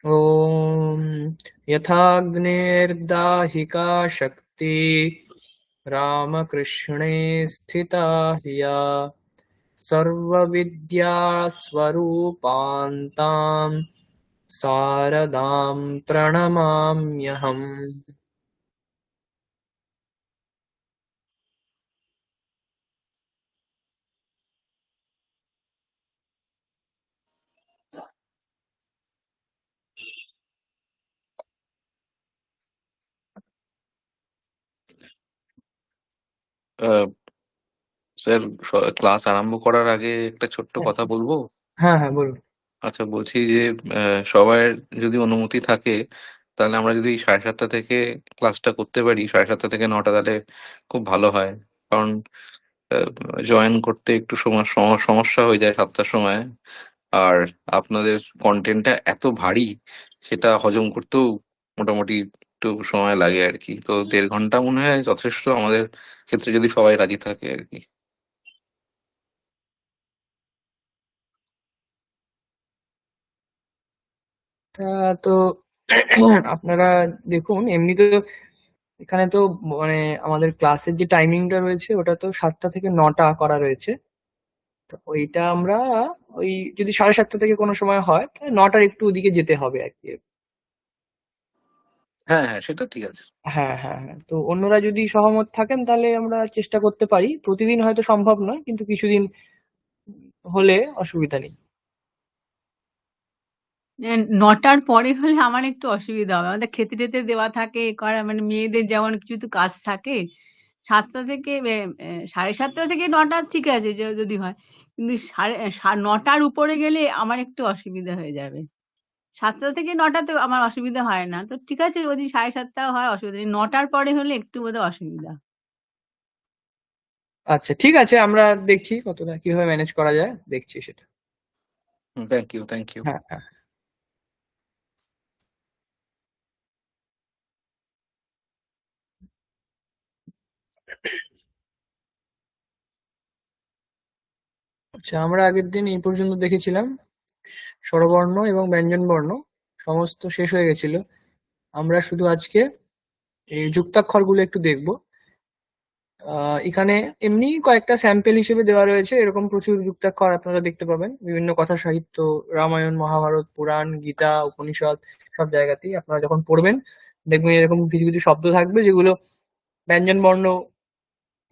ॐ यथाग्नेर्दाहिका शक्ति रामकृष्णे स्थिता ह्या सर्वविद्यास्वरूपान्तां शारदां प्रणमाम्यहम्। আহ, স্যার, ক্লাস আরম্ভ করার আগে একটা ছোট্ট কথা বলবো। হ্যাঁ হ্যাঁ, বলুন। আচ্ছা, বলছি যে সবার যদি অনুমতি থাকে, তাহলে আমরা যদি 7:30 থেকে ক্লাসটা করতে পারি, 7:30 থেকে 9টা, তাহলে খুব ভালো হয়। কারণ জয়েন করতে একটু সমস্যা হয়ে যায় 7টার সময়। আর আপনাদের কন্টেন্টটা এত ভারী, সেটা হজম করতেও মোটামুটি একটু সময় লাগে আর কি। তো 1.5 ঘন্টা মনে হয় যথেষ্ট আমাদের ক্ষেত্রে, যদি সবাই রাজি থাকে আর কি। তো আপনারা দেখুন, এমনি তো এখানে তো মানে আমাদের ক্লাসের যে টাইমিংটা রয়েছে ওটা তো 7টা থেকে 9টা করা রয়েছে। তো ওইটা আমরা ওই যদি 7:30 থেকে কোনো সময় হয় তাহলে 9টার একটু ওদিকে যেতে হবে আর কি। হ্যাঁ হ্যাঁ, সেটা ঠিক আছে। হ্যাঁ হ্যাঁ হ্যাঁ, তো অন্যরা যদি সহমত থাকেন তাহলে আমরা চেষ্টা করতে পারি। প্রতিদিন হয়তো সম্ভব নয়, কিন্তু কিছুদিন হলে অসুবিধা নেই। 9টার পরে হলে আমার একটু অসুবিধা হবে, আমাদের খেতে টেতে দেওয়া থাকে, করা মানে মেয়েদের যেমন কিছু তো কাজ থাকে। 7টা থেকে 7:30 থেকে 9টা ঠিক আছে যদি হয়, কিন্তু 9টার উপরে গেলে আমার একটু অসুবিধা হয়ে যাবে। 7টা থেকে 9টাতে আমার অসুবিধা হয় না, তো ঠিক আছে যদি 7:30 হয় অসুবিধা নেই, 9টার পরে হলে একটু বোধহয় অসুবিধা। আচ্ছা, ঠিক আছে, আমরা দেখছি কতটা কিভাবে ম্যানেজ করা যায়, দেখছি সেটা। Thank you, thank you. হ্যাঁ হ্যাঁ। আচ্ছা, আমরা আগের দিন এই পর্যন্ত দেখেছিলাম স্বরবর্ণ এবং ব্যঞ্জনবর্ণ সমস্ত শেষ হয়ে গেছিল। আমরা শুধু আজকে এই যুক্তাক্ষরগুলো একটু দেখব। এখানে এমনি কয়েকটা স্যাম্পল হিসেবে দেওয়া রয়েছে, এরকম প্রচুর যুক্তাক্ষর আপনারা দেখতে পাবেন বিভিন্ন কথা সাহিত্য, রামায়ণ, মহাভারত, পুরাণ, গীতা, উপনিষদ, সব জায়গাতেই আপনারা যখন পড়বেন দেখবেন এরকম কিছু কিছু শব্দ থাকবে যেগুলো ব্যঞ্জন বর্ণ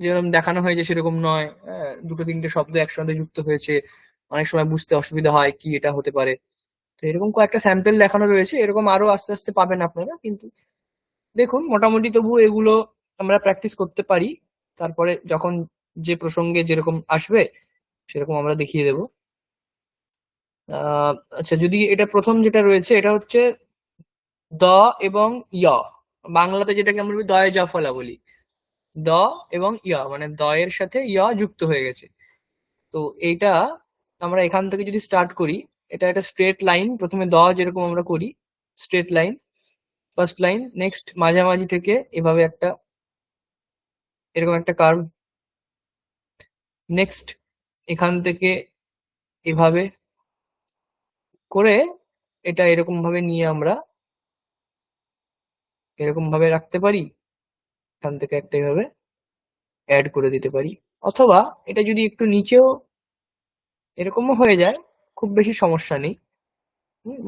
যেরকম দেখানো হয়েছে সেরকম নয়। দুটো তিনটে শব্দ একসঙ্গে যুক্ত হয়েছে, অনেক সময় বুঝতে অসুবিধা হয় কি এটা হতে পারে। তো এরকম কয়েকটা স্যাম্পল দেখানো রয়েছে, এরকম আরো আস্তে আস্তে পাবেন আপনারা। কিন্তু দেখুন, মোটামুটি তবু এগুলো আমরা প্র্যাকটিস করতে পারি। তারপরে যখন যে প্রসঙ্গে যেরকম আসবে সেরকম আমরা দেখিয়ে দেব। আচ্ছা, যদি এটা প্রথম যেটা রয়েছে এটা হচ্ছে দ এবং ইয়। বাংলাতে যেটাকে আমরা দয়ে জফলা বলি। দ এবং ইয় মানে দ এর সাথে ইয় যুক্ত হয়ে গেছে। তো এইটা আমরা এখান থেকে যদি স্টার্ট করি, এটা একটা স্ট্রেট লাইন। প্রথমে দ যেরকম আমরা করি straight line, first line, next মাঝামাঝি থেকে এভাবে একটা এরকম একটা কার্ভ, নেক্সট এখান থেকে এভাবে করে এটা এরকম ভাবে নিয়ে আমরা এরকম ভাবে রাখতে পারি। এখান থেকে একটা এভাবে অ্যাড করে দিতে পারি, অথবা এটা যদি একটু নিচেও এরকমও হয়ে যায়, খুব বেশি সমস্যা নেই।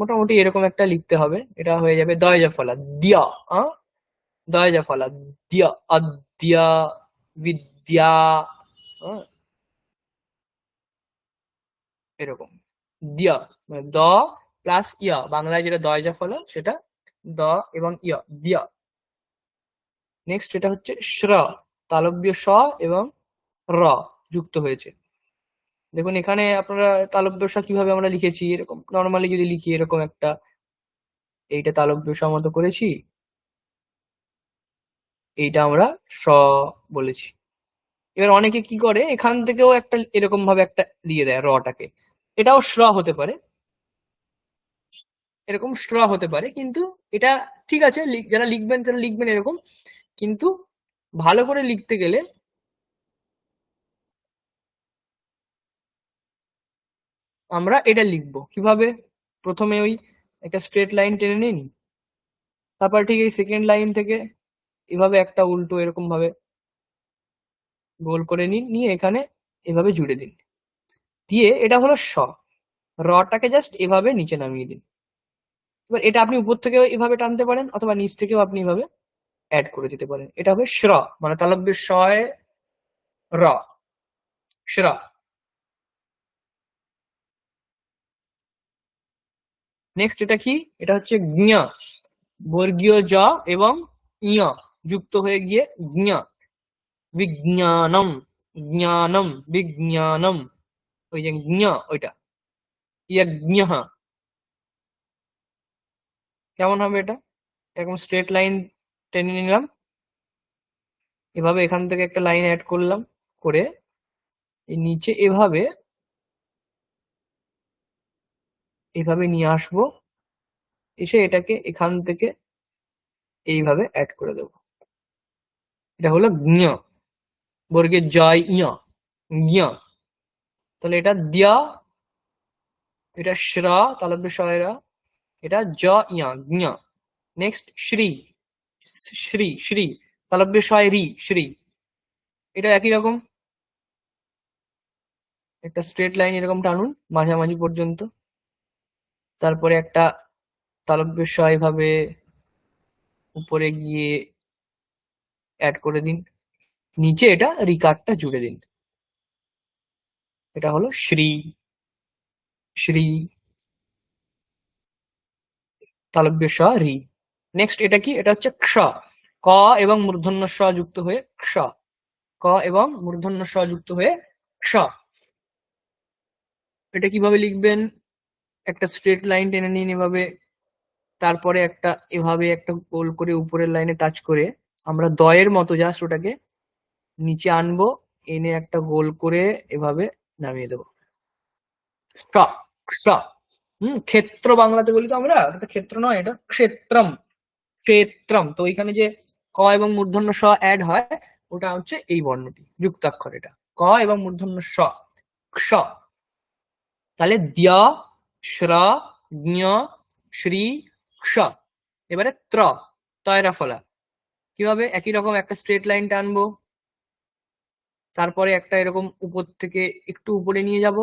মোটামুটি এরকম একটা লিখতে হবে, এটা হয়ে যাবে দয় জাফলা দিয়া। আহ দয় জাফলা দিয়া অদ্যা বিদ্যা। আহ, এরকম দিয়া মানে দ প্লাস ইয়া, বাংলায় যেটা দয় জাফলা সেটা দ এবং ইয়া দিয়া। নেক্সট এটা হচ্ছে শ্র, তালব্য স এবং র যুক্ত হয়েছে। দেখুন এখানে আপনারা তালব্য স কিভাবে আমরা লিখেছি, এরকম নর্মালি যদি লিখি এরকম একটা, এইটা তালব্য স মতো করেছি, এইটা আমরা স বলেছি। এবার অনেকে কি করে এখান থেকেও একটা এরকম ভাবে একটা দিয়ে দেয় রটাকে, এটাও শ্র হতে পারে, এরকম শ্র হতে পারে। কিন্তু এটা ঠিক আছে, যারা লিখবেন তারা লিখবেন এরকম। কিন্তু ভালো করে লিখতে গেলে আমরা এটা লিখবো কিভাবে, প্রথমে ওই একটা স্ট্রেট লাইন টেনে নিন, তারপর ঠিক এই সেকেন্ড লাইন থেকে এভাবে একটা উল্টো এরকম ভাবে গোল করে নিন, নিয়ে এখানে এভাবে জুড়ে দিন, দিয়ে এটা হলো স, রটাকে জাস্ট এভাবে নিচে নামিয়ে দিন। এবার এটা আপনি উপর থেকেও এভাবে টানতে পারেন, অথবা নিচ থেকেও আপনি এভাবে অ্যাড করে দিতে পারেন। এটা হবে শ্র, মানে তালব্য শয় র, শ্র। নেক্সট এটা কি? এটা হচ্ছে জ্ঞ, বর্গীয় জ এবং ঞ যুক্ত হয়ে গিয়ে জ্ঞ, বিজ্ঞানম, জ্ঞানম, বিজ্ঞানম, ওই যে জ্ঞ ওইটা, ইয়জ্ঞ। কেমন হবে এটা? এরকম স্ট্রেট লাইন টেনে নিলাম, এভাবে এখান থেকে একটা লাইন অ্যাড করলাম, করে এই নিচে এভাবে এভাবে নিয়ে আসবো, এসে এটাকে এখান থেকে এইভাবে অ্যাড করে দেবো। এটা হলো জ্ঞ, বর্গের জয় ইয়, জ্ঞ। তাহলে এটা দ্য, এটা শ্র তালব্য শয়রা, এটা জ ইয়া জ্ঞ। নেক্সট শ্রী, শ্রী, শ্রী তালব্য শয় রি, শ্রী। এটা একই রকম, একটা স্ট্রেট লাইন এরকম টানুন মাঝামাঝি পর্যন্ত, তারপরে একটা তালব্য শয় ভাবে উপরে গিয়ে অ্যাড করে দিন, নিচে এটা রিকারটা জুড়ে দিন। এটা হলো শ্রী, শ্রী তালব্য শ রি। নেক্সট এটা কি? এটা হচ্ছে ক্ষ, ক এবং মূর্ধন্য স যুক্ত হয়ে ক্ষ, ক এবং মূর্ধন্য স যুক্ত হয়ে ক্ষ। এটা কিভাবে লিখবেন? একটা স্ট্রেট লাইন টেনে নিন এভাবে, তারপরে একটা এভাবে একটা গোল করে উপরের লাইনে টাচ করে আমরা দয়ের মতো জাস্ট ওটাকে নিচে আনবো, এনে একটা গোল করে এভাবে নামিয়ে দেবো। স, স। ক্ষেত্র বাংলাতে বলি তো আমরা, এটা ক্ষেত্র নয়, এটা ক্ষেত্রম, ক্ষেত্রম। তো ওইখানে যে ক এবং মূর্ধন্য স অ্যাড হয়, ওটা হচ্ছে এই বর্ণটি, যুক্তাক্ষর এটা, ক এবং মূর্ধন্য স, ক্ষ। তাহলে দ্য, শ্র, জ্ঞ, শ্রী, ক্ষ। এবারে ত্র, তয়রা ফলা। কিভাবে? একই রকম একটা স্ট্রেট লাইন টানবো, তারপরে একটা এরকম উপর থেকে একটু উপরে নিয়ে যাব,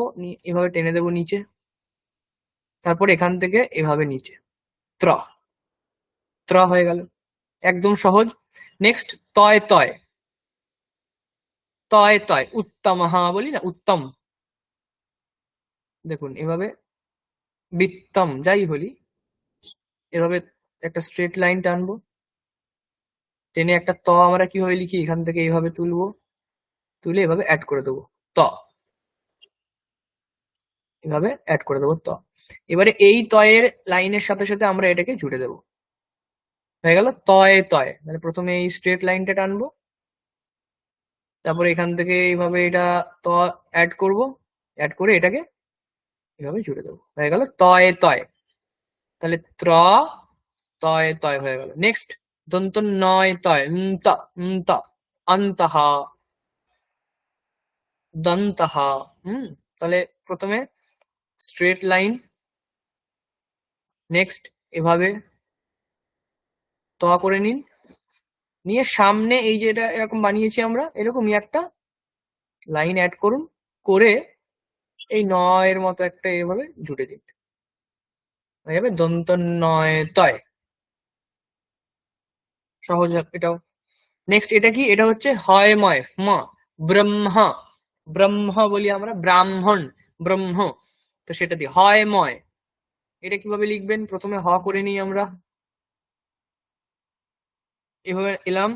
এভাবে টেনে দেবো নিচে, তারপর এখান থেকে এভাবে নিচে, ত্র, ত্র হয়ে গেল, একদম সহজ। নেক্সট তয়, তয়, তয়, তয়, উত্তম, হ্যাঁ বলি না, উত্তম। দেখুন এভাবে, বিত্তম, যাই বলি, এভাবে একটা স্ট্রেট লাইন টানবো, টেনে একটা ত আমরা কিভাবে লিখি, এখান থেকে এইভাবে তুলবো, তুলে এভাবে অ্যাড করে দেবো, ত, এভাবে অ্যাড করে দেবো ত। এবারে এই তয়ের লাইনের সাথে সাথে আমরা এটাকে জুড়ে দেবো, হয়ে গেল তয়, তয়। তাহলে প্রথমে এই স্ট্রেট লাইনটা টানবো, তারপরে এখান থেকে এইভাবে এটা ত অ্যাড করব, অ্যাড করে এটাকে এভাবে জুড়ে দেবো, হয়ে গেল তয়, তয়। তাহলে ত্র, তয়, তয় হয়ে গেল। নেক্সট দন্ত নয় তয়, ন্ত, ন্ত, অন্তহা, দন্তহা। তাহলে প্রথমে স্ট্রেট লাইন, নেক্সট এভাবে ত করে নিন, নিয়ে সামনে এই যে এটা এরকম বানিয়েছি আমরা, এরকমই একটা লাইন অ্যাড করুন, করে এই নয়ের মতো একটা এভাবে জুড়ে দিন, হয়ে যাবে দন্ত নয় তয়। সহজ এটাও। নেক্সট এটা কি? এটা হচ্ছে হয়ময়, ম, ব্রহ্মা, ব্রহ্ম বলি আমরা, ব্রাহ্মণ, ব্রহ্ম, তো সেটা দিয়ে হয়ময়। এটা কিভাবে লিখবেন? প্রথমে হ করে নিই আমরা, এভাবে এলাম,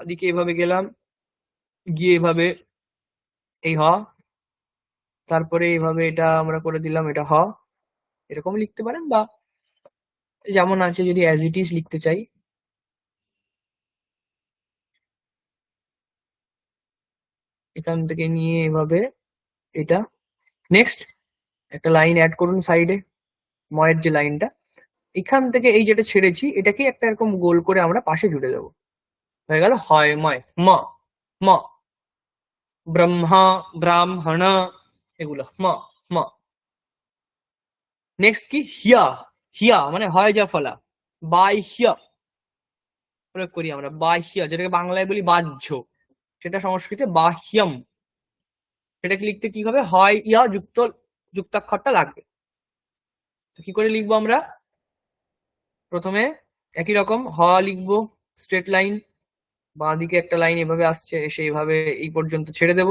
দিকে এভাবে গেলাম, গিয়ে এভাবে এই হ, তারপরে এইভাবে এটা আমরা করে দিলাম, এটা হ, এরকম লিখতে পারেন, বা যেমন আছে যদি অ্যাজ ইট ইজ লিখতে চাই, এখান থেকে নিয়ে এভাবে এটা। নেক্সট একটা লাইন অ্যাড করুন সাইডে, ময়ের যে লাইনটা, এখান থেকে এই যেটা ছেড়েছি এটাকে একটা এরকম গোল করে আমরা পাশে জুড়ে দেবো, হয়ে গেল হয় ময়, ম, ম, ব্রহ্মা, ব্রাহ্মণ, এগুলো ম, ম। নেক্সট কি? হিয়া, হিয়া মানে হয় যা ফলা, বাহ্য প্রয়োগ করি আমরা, বাহ্য যেটাকে বাংলায় বলি বাহ্য, সেটা সংস্কৃতে বাহ্যম। সেটাকে লিখতে কি হবে, হয় ইয়া যুক্ত যুক্তাক্ষরটা লাগবে। তো কি করে লিখবো আমরা, প্রথমে একই রকম হ লিখবো, স্ট্রেট লাইন, বাঁ দিকে একটা লাইন এভাবে আসছে, এসে এভাবে এই পর্যন্ত ছেড়ে দেব।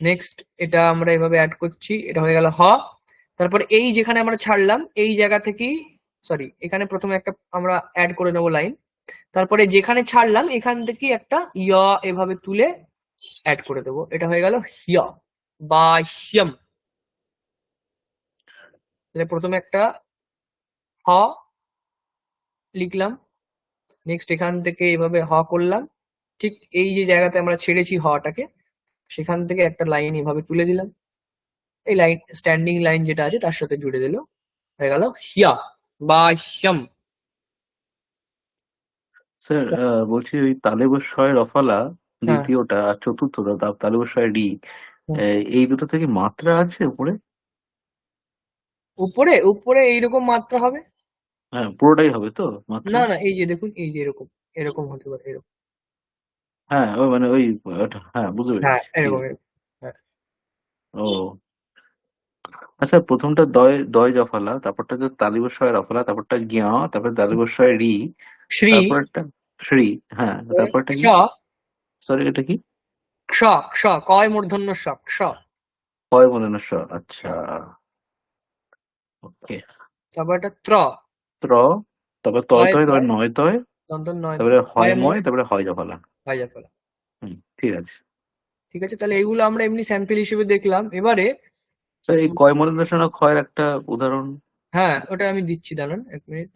নেক্সট এটা আমরা এভাবে অ্যাড করছি, এটা হয়ে গেল হ। তারপর এই যেখানে আমরা ছাড়লাম এই জায়গা থেকেই, সরি এখানে প্রথমে একটা আমরা অ্যাড করে নেবো লাইন, তারপরে যেখানে ছাড়লাম এখান থেকে একটা ইয়া এভাবে তুলে অ্যাড করে দেবো, এটা হয়ে গেল হিয়া বা হিয়ম। তাহলে প্রথমে একটা হ লিখলাম, নেক্সট এখান থেকে এভাবে হ করলাম, ঠিক এই যে জায়গাতে আমরা ছেড়েছি হটাকে সেখান থেকে একটা লাইন এভাবে তুলে দিলাম, এই লাইন স্ট্যান্ডিং লাইন যেটা আছে তার সাথে জুড়ে দিল, হয়ে গেল হিয়া বা হিয়ম। স্যার বলছি ওই তালেবস্বয় রফালা হ্যাঁ, দ্বিতীয়টা আর চতুর্থটা তালেবস্বয় ডি, হুম। এই দুটো থেকে মাত্রা আছে উপরে? উপরে উপরে এইরকম মাত্রা হবে? হ্যাঁ পুরোটাই হবে তো মাত্রা? না না, এই যে দেখুন, এই যে এরকম এরকম হতে পারে, এরকম। হ্যাঁ ওই মানে ওই হ্যাঁ বুঝতে হ্যাঁ, পেরেছি, ঠিক এরকম আছে। এরকম। হ্যাঁ, ও আচ্ছা, প্রথমটা দয় দয় জফলা, তারপরটা হচ্ছে তালিবস্বয় রফলা, তারপরটা জ্ঞ, তারপর তালিবস্বয় রি, শ্রী, তারপরটা শ্রী, হ্যাঁ তারপরটা ক্ষ, কি? সরি এটা কি? ক্ষ, ক্ষ, কয় মূর্ধন্য ষ, ক্ষ। হয় মনে না আচ্ছা, হ্যাঁ, ওকে। তারপর একটা ত্র, ত্র, তারপর তয় তয় তয়, তারপরে তয়, নয় তয়, দন্ত নয় তারপরে তয়, হয় হয় ময়, ময়, তারপরে হয় জফলা। হয় যা ফলা। ঠিক আছে। ঠিক আছে, তাহলে এগুলো আমরা এমনি স্যাম্পল হিসেবে দেখলাম। এবারে স্যার এই কয় মডেলেশন ক্ষয়ের একটা উদাহরণ। হ্যাঁ, ওটা আমি দিচ্ছি, দাঁড়ান 1 মিনিট।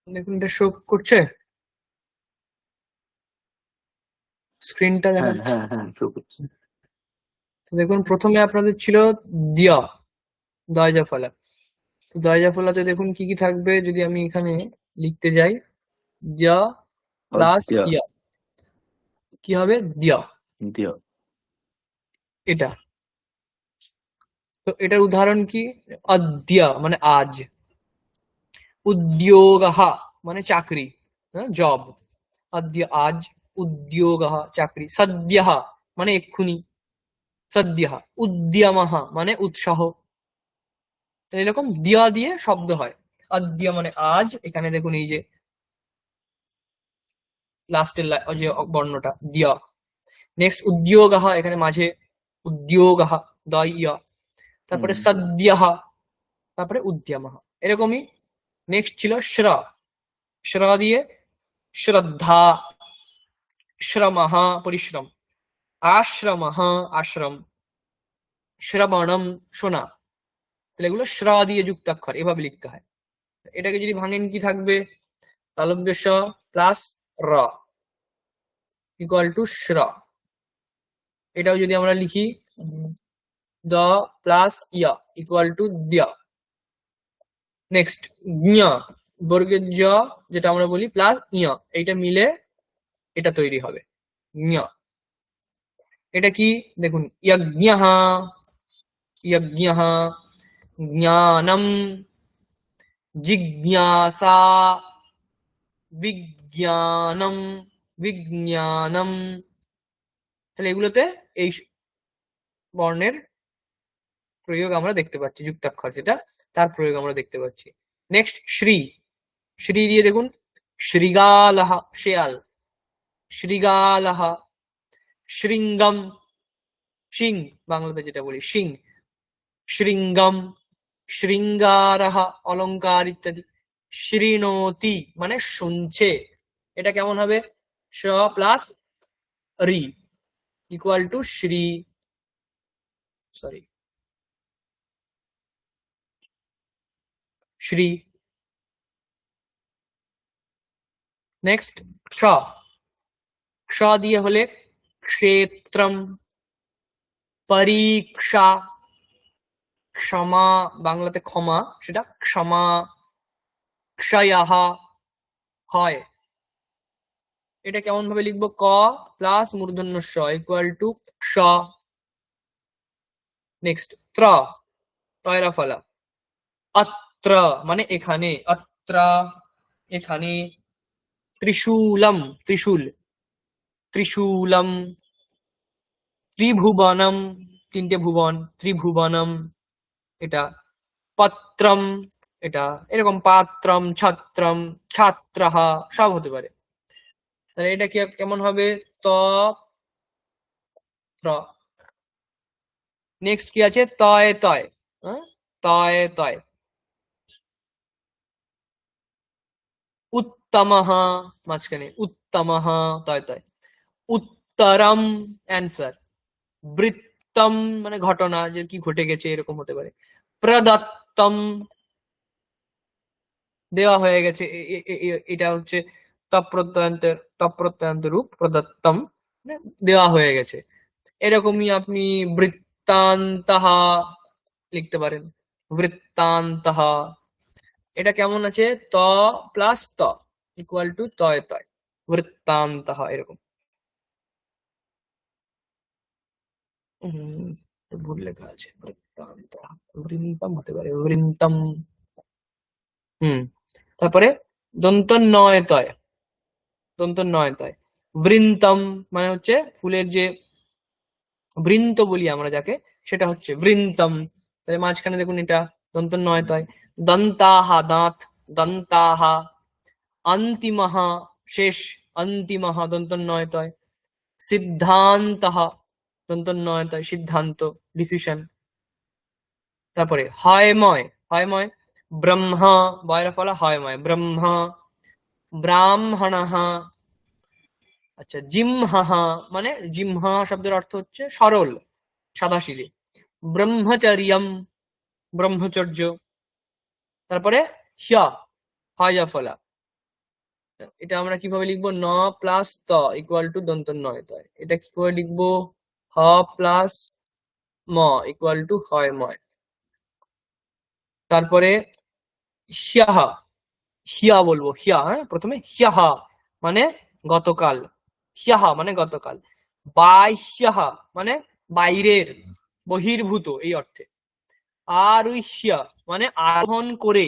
দেখুন এটা শো করছে, স্ক্রিনটা হ্যাঁ দেখাচ্ছে। হ্যাঁ হ্যাঁ শুরু করছি। তো দেখুন প্রথমে আপনাদের ছিল দিয়া, দয়জা ফলা। তো দয়জা ফলাতে দেখুন কি কি থাকবে, যদি আমি এখানে লিখতে যাই, দিয়া প্লাস অদ্যা, ইয়া, কি হবে, দিয়া। দ্য। এটা, তো এটার উদাহরণ কি, অদ্য মানে আজ, উদ্যোগः মানে চাকরি, জব, অদ্য আজ, উদ্যোগः চাকরি, সদ্যः মানে এক্ষুনি, সদ্যः, উদ্যমः মানে উৎসাহ। তো এরকম দিয়া দিয়ে শব্দ হয়। অদ্য মানে আজ, এখানে দেখুন এই যে লাস্টের যে বর্ণটা দিয়া। নেক্সট উদ্যোগः, এখানে মাঝে উদ্যোগः, দয়, তারপরে হুম সদ্যः, তারপরে উদ্যমः, এরকমই। নেক্সট ছিল শ্র, শ্র দিয়ে শ্রদ্ধা, শ্রমः পরিশ্রম, আশ্রমः আশ্রম, শ্রবণম শোনা। তাহলে এগুলো শ্র দিয়ে যুক্তাক্ষর, এভাবে লিখতে হয়। এটাকে যদি ভাঙেন কি থাকবে, তালব্য শ প্লাস র ইকুয়াল টু শ্র। এটাও যদি আমরা লিখি, দ প্লাস ইয়া ইকুয়াল টু দিয়া। নেক্সট ঞ, বর্গের জ যেটা আমরা বলি প্লাস ঞ, এইটা মিলে এটা তৈরি হবে ঞ। এটা কি, দেখুন যজ্ঞঃ, যজ্ঞঃ, জ্ঞানম, জিজ্ঞাসা, বিজ্ঞানম, বিজ্ঞানম। তাহলে এগুলোতে এই বর্ণের প্রয়োগ আমরা দেখতে পাচ্ছি, যুক্তাক্ষর যেটা, তার প্রয়োগ আমরা দেখতে পাচ্ছি। নেক্সট শ্রী, শ্রী দিয়ে দেখুন শৃগালহ শেয়াল, শৃগালহ, শৃঙ্গম, সিং বাংলাতে যেটা বলি সিং, শৃঙ্গম, শৃঙ্গারহ অলংকার ইত্যাদি। শৃণোতি মানে শুনছে, এটা কেমন হবে, স প্লাস রি ইকুয়াল টু শ্রী, সরি শ্রী। নেক্সট ক্ষ, ক্ষ দিয়ে হলে ক্ষেত্রম, পরীক্ষা, ক্ষমা বাংলাতে ক্ষমা, সেটা ক্ষমা। ক্ষয়ঃ হয়। এটা কেমন ভাবে লিখবো? ক প্লাস মূর্ধন্য ষ ইকুয়াল টু ক্ষ। নেক্সট ত্র, তয়রা ফলা। অত্র মানে এখানে, অত্র এখানে। ত্রিশূলম ত্রিশূল, ত্রিশূলম। ত্রিভুবনম তিনটে ভুবন, ত্রিভুবনম এটা। পত্রম এটা, এরকম পাত্রম, ছত্রম, ছাত্রঃ সব হতে পারে। তাহলে এটা কি কেমন হবে? ত ত্র। নেক্সট কি আছে? তয় তয়, হ্যাঁ তয় তয়। উত্তমঃ মাঝখানে, উত্তমঃ তয় তয়। উত্তরম অ্যান্সার। বৃত্তম মানে ঘটনা, যে কি ঘটে গেছে এরকম হতে পারে। প্রদত্তম দেওয়া হয়ে গেছে, এটা হচ্ছে তৎপ্রত্যয়ান্ত রূপ। প্রদত্তম মানে দেওয়া হয়ে গেছে। এরকমই আপনি বৃত্তান্তঃ লিখতে পারেন, বৃত্তান্তঃ। এটা কেমন আছে? ত প্লাস ত ইকুয়াল টু তয় তয়, বৃত্তান্তঃ এরকম। উম, ভুল লেখা আছে, বৃত্তান্তঃ। বৃন্তম হতে পারে, বৃন্তম। হুম। তারপরে দন্ত নয় তয়, দন্ত নয় তয়। বৃন্তম মানে হচ্ছে ফুলের যে বৃন্ত বলি আমরা যাকে, সেটা হচ্ছে বৃন্তম। তাহলে মাঝখানে দেখুন এটা দন্ত নয় তয়। দন্তাহা দাঁত, দন্তাহা। অন্তিমহা শেষ, অন্তিমহা দন্ত নয় তয়। সিদ্ধান্তঃ দন্ত নয় তয়, সিদ্ধান্ত ডিসিশন। তারপরে হয়ময়, হয়ময়। ব্রহ্মা বয়রা ফলা হয়ময়, ব্রহ্মা। ব্রাহ্মণঃ। আচ্ছা জিমহা মানে, জিমহা শব্দের অর্থ হচ্ছে সরল, সাদাসিধে। ব্রহ্মচর্যম ব্রহ্মচর্য। তারপরে হ্য, হয় ফলা। এটা আমরা কিভাবে লিখবো? ন প্লাস ত ইকুয়াল টু দন্ত নয় তয়। এটা কি করে লিখবো? হ প্লাস ম ইকুয়াল টু হয়ময়। তারপরে হ্যাহ, হিয়া বলবো, হিয়া, হ্যাঁ প্রথমে হ্যাহ মানে গতকাল, হ্যাহ মানে গতকাল। বাহ্যঃ মানে বাইরের, বহির্ভূত এই অর্থে। আরুহ্য মানে আরোহণ করে।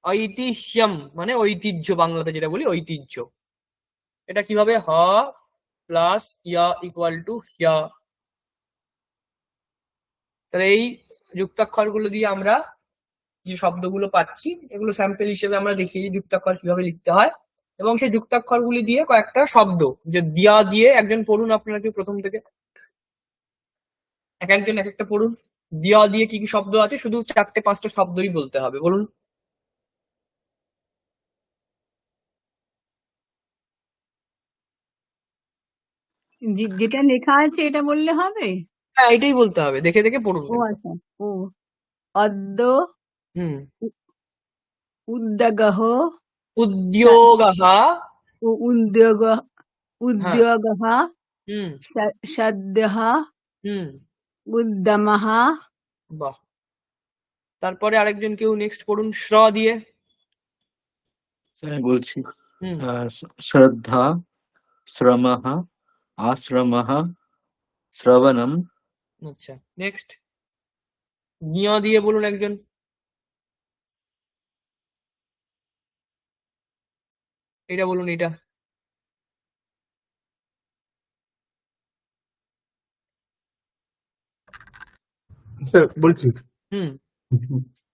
ঐতিহ্যম মানে ঐতিহ্য, বাংলাতে যেটা বলি ঐতিহ্য। এটা কিভাবে? হ প্লাস ইয়া ইকুয়াল টু হিয়া। তাহলে এই যুক্তাক্ষর গুলো দিয়ে আমরা যে শব্দগুলো পাচ্ছি, এগুলো স্যাম্পল হিসেবে আমরা দেখি যুক্তাক্ষর কিভাবে লিখতে হয়। এবং সেই যুক্তাক্ষর গুলি দিয়ে কয়েকটা শব্দ, যে দিয়া দিয়ে একজন পড়ুন, আপনারা কেউ প্রথম থেকে এক একজন এক একটা পড়ুন। দিয়া দিয়ে কি কি শব্দ আছে? শুধু 4-5টা শব্দই বলতে হবে, বলুন। যেটা লেখা আছে এটা বললে হবে? হ্যাঁ এটাই বলতে হবে, দেখে দেখে পড়ুন ও কিন্তু। আচ্ছা। ও অদ্য হুম। উদ্যোগः উদ্যোগः। উদ্যোগ হ্যাঁ। উদ্যোগः হুম। সদ্যः হুম। উদ্যমः। বাহ। তারপরে আরেকজন কেউ নেক্সট পড়ুন শ্র দিয়ে। আমি বলছি। হুম। শ্রদ্ধা, শ্রমঃ, আশ্রমঃ, শ্রবণম। আচ্ছা নেক্সট ঞ দিয়ে বলুন একজন। এটা বলুন, এটা। স্যার বলছি, হুম।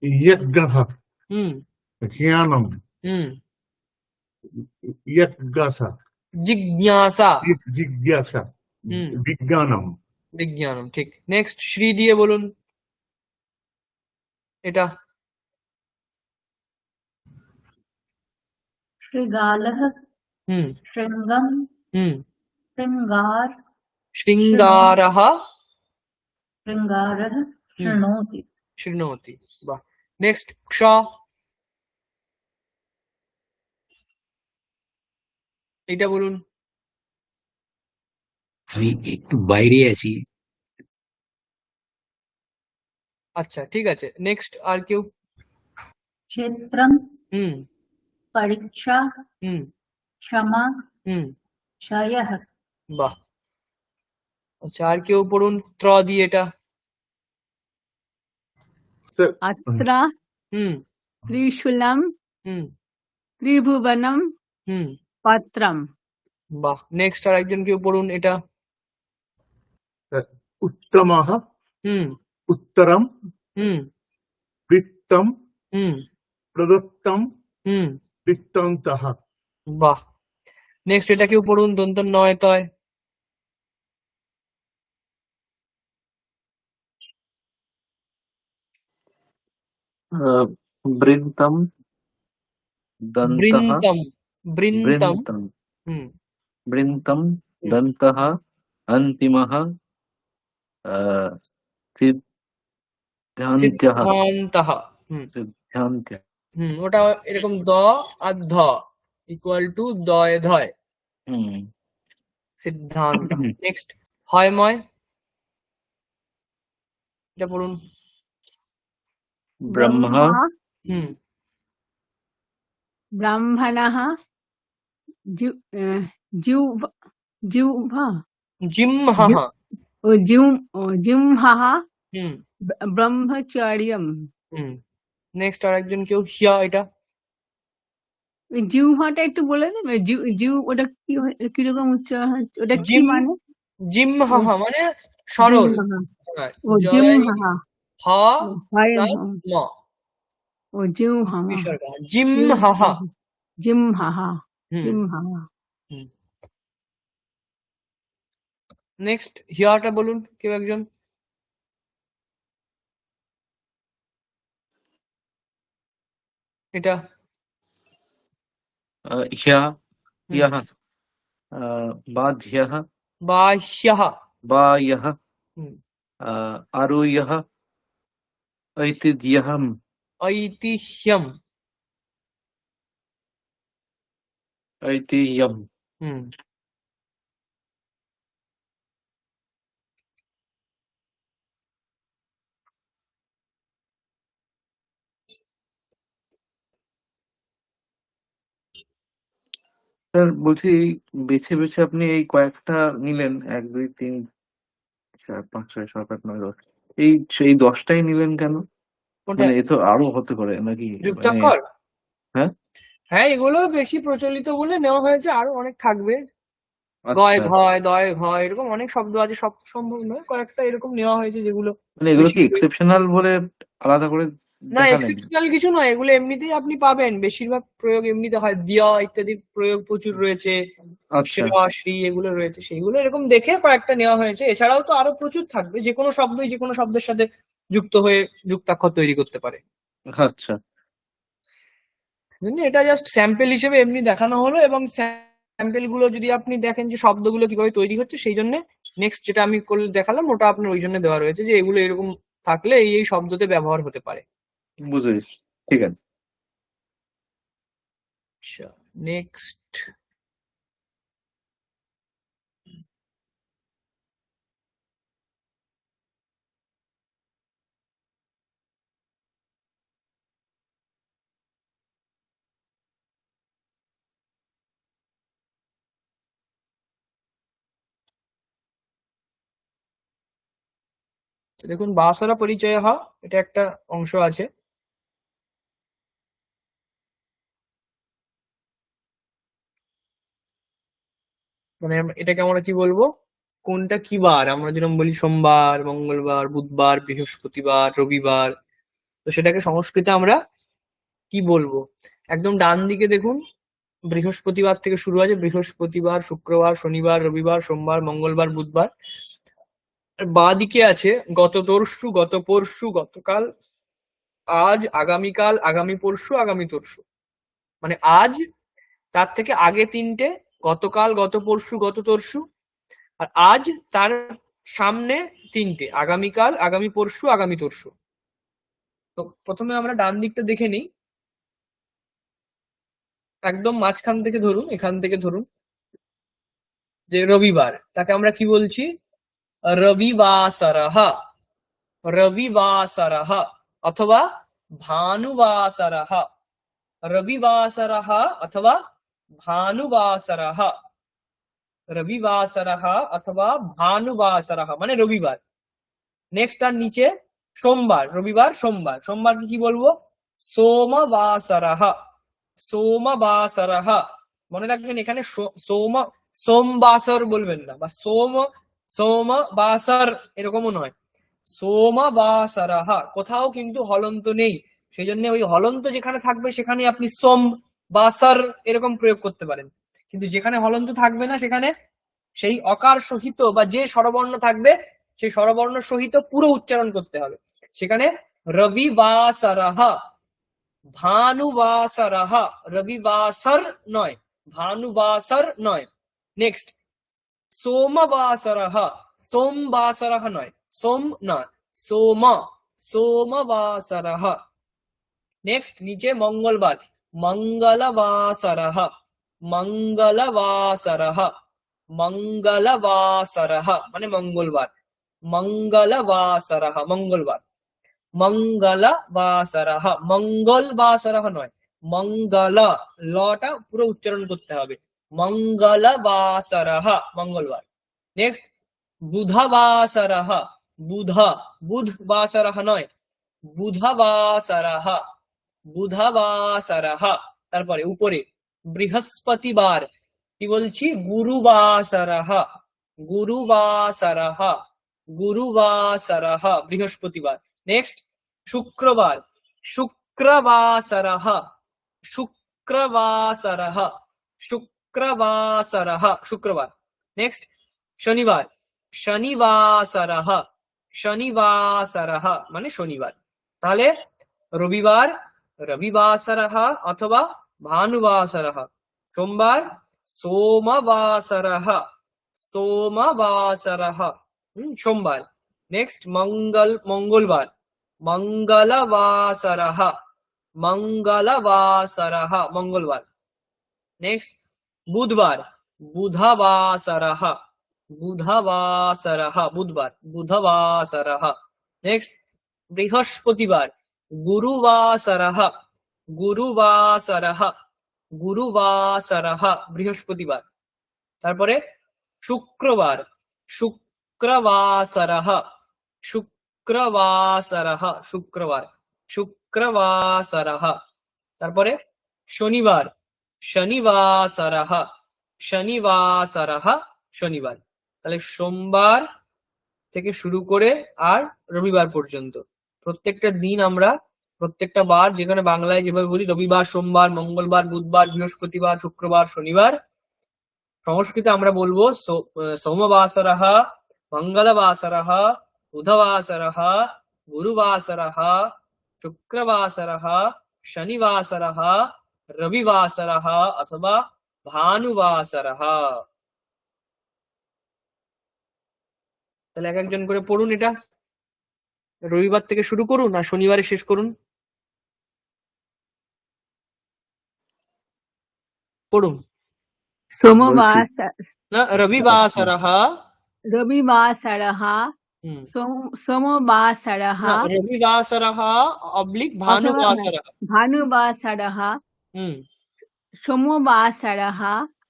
ইয়জ্ঞः হুম। জ্ঞানম, হুম। ইয়জ্ঞাসা জিজ্ঞাসা। জিজ্ঞাসা, হুম। বিজ্ঞানম। বিজ্ঞানম, ঠিক। নেক্সট শ্রী দিয়ে বলুন এটা। शृगालः হুম। शृङ्गं হুম। शृङ्गार शृणो শৃঙ্গারः। शृङ्गारः হুম। शृणोति শৃণোতি। বাহ। নেক্সট ক্ষ, এটা বলুন। আমি একটু বাইরে আছি। আচ্ছা ঠিক আছে, নেক্সট আর কেউ? क्षेत्रं হুম परीक्षा হুম क्षमा হুম क्षयः বাহ। আচ্ছা আর কেউ পড়ুন ত্র দিয়ে এটা। Sir, अत्र হুম त्रिशूलं হুম त्रिभुवनं হুম पत्रं। বাহ। নেক্সট আর একজন কেউ পড়ুন এটা। उत्तमः হুম उत्तरं হুম वृत्तं হুম प्रदत्तं হুম वृत्तान्तः। বাহ। নেক্সট এটা কেউ পড়ুন দন্ত নয় তয়। বৃন্তম দন্তः বৃন্তম বৃন্তম বৃন্তম হুম বৃন্তম হুম দন্তः অন্তিমः সিদ্ধান্ত্যः সিদ্ধান্তঃ। হুম সিদ্ধান্ত্যः। হুম ওটা এরকম দ আর ধ ইকুয়াল টু দয় ধয়, হুম সিদ্ধান্ত। নেক্সট হয়ময়, এটা পড়ুন। ব্রহ্ম ब्रह्मा হুম ब्राह्मणः जिह्व जिह्वा জিহ্মহ। जिह्मः হুম ब्रह्मचर्यं। হুম নেক্সট আর একজন কেউ হিয়া এটা। ওই জিহ্বাটা একটু বলে দেবে, জিউ ওটা কি কিরকম উচ্চারণ হচ্ছে, ওটা কি জিম মানে? জিহ্মহ ও মানে সরল। জিহ্বা, হ্যাঁ, ও জয় জিহ্বা, হ ও হয়, প্লাস ম ও জিহ্বা, বিসর্গ জিহ্মহ। জিহ্বা, হুম জিহ্বা। হুম নেক্সট হিয়াটা বলুন কেউ একজন। এটা হ্যা হুম ইয়ः বাধ্যः বাহ্যः। বায়ः হুম আরূঢ়ः ঐতিহ্যম ঐতিহ্যম। ঐতিহ্যম। হুম স্যার বলছি বেছে বেছে আপনি এই কয়েকটা নিলেন, 1 2 3 4 5 6 7 8 9 10, সেই 10টাই নিলেন কেন? ওটা মানে এ তো আরো হতে পারে নাকি? মানে যুক্তাক্ষর। হ্যাঁ হ্যাঁ এগুলো বেশি প্রচলিত বলে নেওয়া হয়েছে, আরো অনেক থাকবে। গয় আচ্ছা, ঘয় দয় ঘয় এরকম অনেক শব্দ আছে, সব তো সম্ভব নয়, কয়েকটা এরকম নেওয়া হয়েছে যেগুলো মানে এগুলো বেশি। কি এক্সেপশনাল বলে আলাদা করে না দেখালেন? এক্সেপশনাল কিছু নয়, এগুলো এমনিতেই আপনি পাবেন, বেশিরভাগ প্রয়োগ এমনিতে হয়, দিয়া ইত্যাদির প্রয়োগ প্রচুর রয়েছে, আচ্ছা, শ্রেয়া শ্রী এগুলো রয়েছে, সেইগুলো এরকম দেখে কয়েকটা নেওয়া হয়েছে। এছাড়াও তো আরো প্রচুর থাকবে, যে কোনো শব্দই যে কোনো শব্দের সাথে যুক্ত হয়ে যুক্তাক্ষর তৈরি করতে পারে। আচ্ছা, বুঝলি, এটা জাস্ট স্যাম্পল হিসেবে এমনি দেখানো হলো, এবং স্যাম্পল গুলো যদি আপনি দেখেন যে শব্দগুলো কিভাবে তৈরি হচ্ছে, সেই জন্য নেক্সট যেটা আমি করলে দেখালাম ওটা আপনার ওই জন্য দেওয়া রয়েছে, যে এগুলো এরকম থাকলে এই এই শব্দতে ব্যবহার হতে পারে। বুঝেছি, ঠিক আছে। আচ্ছা নেক্সট দেখুন, বাসরা পরিচয় হ, এটা একটা অংশ আছে। মানে এটাকে আমরা কি বলবো, কোনটা কি বার, আমরা যেরকম বলি সোমবার, মঙ্গলবার, বুধবার, বৃহস্পতিবার, রবিবার, তো সেটাকে সংস্কৃতে আমরা কি বলবো। একদম ডান দিকে দেখুন, বৃহস্পতিবার থেকে শুরু আছে, বৃহস্পতিবার, শুক্রবার, শনিবার, রবিবার, সোমবার, মঙ্গলবার, বুধবার। আর বাঁ দিকে আছে গত তরশু, গত পরশু, গতকাল, আজ, আগামীকাল, আগামী পরশু, আগামী তরশু। মানে আজ, তার থেকে আগে তিনটে, গতকাল, গত পরশু, গত তরশু, আর আজ তার সামনে তিনটে, আগামীকাল, আগামী পরশু, আগামী তরশু। তো প্রথমে আমরা ডান দিকটা দেখে নিই। একদম মাঝখান থেকে ধরুন, এখান থেকে ধরুন, যে রবিবার, তাকে আমরা কি বলছি, রবিবাসরহ। রবিবাসরः অথবা ভানুবাসরः, রবিবাসরः অথবা ভানুবাসরः, রবিবাসরः অথবা ভানুবাসরः মানে রবিবার। নেক্সট তার নিচে সোমবার, রবিবার সোমবার, সোমবারকে কি বলবো? সোমবাসরः, সোমবাসরः। মনে রাখবেন এখানে সোমবাসর বলবেন না, বা সোমবাসর এরকমও নয়, সোমবাসরः। কোথাও কিন্তু হলন্ত নেই, সেই জন্য ওই হলন্ত যেখানে থাকবে সেখানে আপনি সোম বাসর এরকম প্রয়োগ করতে পারেন, কিন্তু যেখানে হলন্ত থাকবে না সেখানে সেই অকার সহিত বা যে স্বরবর্ণ থাকবে সেই স্বরবর্ণ সহিত পুরো উচ্চারণ করতে হবে। সেখানে রবিবাসরः, ভানুবাসরः, রবিবাসর নয়, ভানুবাসর নয়। নেক্সট সোমবাসরः, সোমবাসরः নয়, সোম না, সোমবাসরः। নেক্সট নিচে মঙ্গলবার, মঙ্গলবাসরः, মঙ্গলবাসরः, মঙ্গলবাসরः মানে মঙ্গলবার, মঙ্গলবাসরः মঙ্গলবার, মঙ্গলবাসরः, মঙ্গলবাসরः নয়, মঙ্গল, লটা পুরো উচ্চারণ করতে হবে, মঙ্গলবাসরः মঙ্গলবার। নেক্সট বুধবাসরः, বুধবাসরः নয়, বুধবাসরः, বুধবাসরः। তারপরে উপরে বৃহস্পতিবার, কি বলছি? গুরুবাসরः, গুরুবাসরः, গুরুবাসরः বৃহস্পতিবার। নেক্সট শুক্রবার, শুক্রবাসরः, শুক্রবাসরः, শুক্রবাসরः শুক্রবার। নেক্সট শনিবার, শনিবাসরः, শনিবাসরः মানে শনিবার। তাহলে রবিবার রবিবাসরः অথবা ভানুবাসরः, সোমবার সোমবাসরः, সোমবাসরः সোমবার। নেক্সট মঙ্গলবার, মঙ্গলবাসরः, মঙ্গলবাসরः মঙ্গলবার। নেক্সট বুধবার, বুধবাসরः, বুধবাসরः বুধবার, বুধবাসরः। নেক্সট বৃহস্পতিবার, গুরুবাসরः, গুরুবাসরः, গুরুবাসরः বৃহস্পতিবার। তারপরে শুক্রবার, শুক্রবাসরः, শুক্রবাসরः শুক্রবার, শুক্রবাসরः। তারপরে শনিবার, শনিবাসরः, শনিবাসরः শনিবার। তাহলে সোমবার থেকে শুরু করে আর রবিবার পর্যন্ত প্রত্যেকটা দিন আমরা, প্রত্যেকটা বার যেখানে বাংলায় যেভাবে বলি রবিবার, সোমবার, মঙ্গলবার, বুধবার, বৃহস্পতিবার, শুক্রবার, শনিবার, সংস্কৃতে আমরা বলবো সোমবাসরः, মঙ্গলবাসরः, বুধবাসরः, গুরুবাসরः, শুক্রবাসরः, শনিবাসরः, রবিবাসরः অথবা ভানুবাসরः। তাহলে এক একজন করে পড়ুন। এটা রবিবার থেকে শুরু করুন আর শনিবারে শেষ করুন। পড়ুন। সোমবার, না, রবিবাসরः, রবিবাসরः, হুম, সোমবাসরः না, রবিবাসরः অবলিক ভানুবাসরः, ভানুবাসরः, হুম সোমবাসরः,